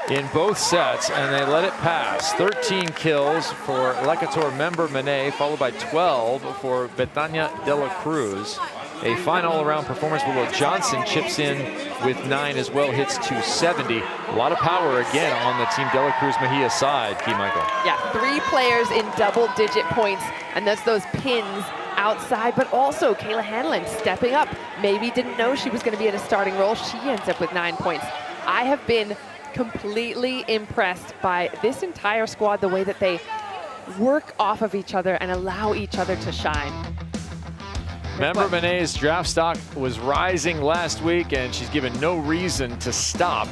in both sets, and they let it pass. 13 kills for Lecator member Monet, followed by 12 for Betania De La Cruz. A fine all-around performance. Willow Johnson chips in with 9 as well, hits 270. A lot of power again on the Team Dela Cruz Mejia side, Key Michael.
Yeah, 3 players in double-digit points, and that's those pins outside, but also Kayla Hanlon stepping up. Maybe didn't know she was going to be in a starting role. She ends up with 9 points. I have been completely impressed by this entire squad, the way that they work off of each other and allow each other to shine.
Remember, Moné's draft stock was rising last week, and she's given no reason to stop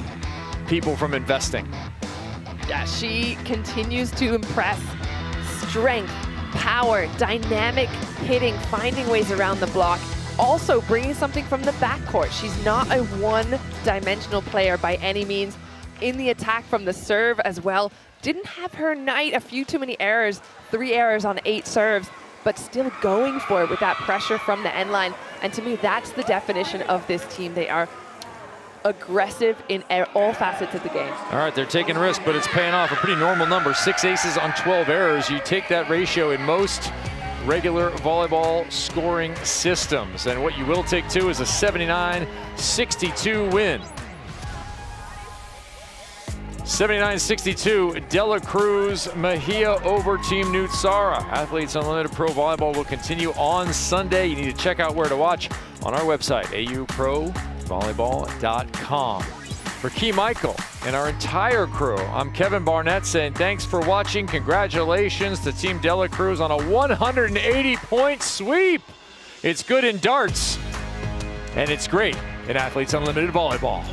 people from investing.
Yeah, she continues to impress. Strength, power, dynamic hitting, finding ways around the block, also bringing something from the backcourt. She's not a one-dimensional player by any means. In the attack from the serve as well. Didn't have her night, a few too many errors, 3 errors on 8 serves, but still going for it with that pressure from the end line. And to me, that's the definition of this team. They are aggressive in all facets of the game.
All right, they're taking risks, but it's paying off. A pretty normal number, 6 aces on 12 errors. You take that ratio in most regular volleyball scoring systems. And what you will take too is a 79-62 win. 79-62, Dela Cruz Mejia over Team Nutsara. Athletes Unlimited Pro Volleyball will continue on Sunday. You need to check out where to watch on our website, auprovolleyball.com. For Key Michael and our entire crew, I'm Kevin Barnett saying thanks for watching. Congratulations to Team Dela Cruz on a 180-point sweep. It's good in darts, and it's great in Athletes Unlimited Volleyball.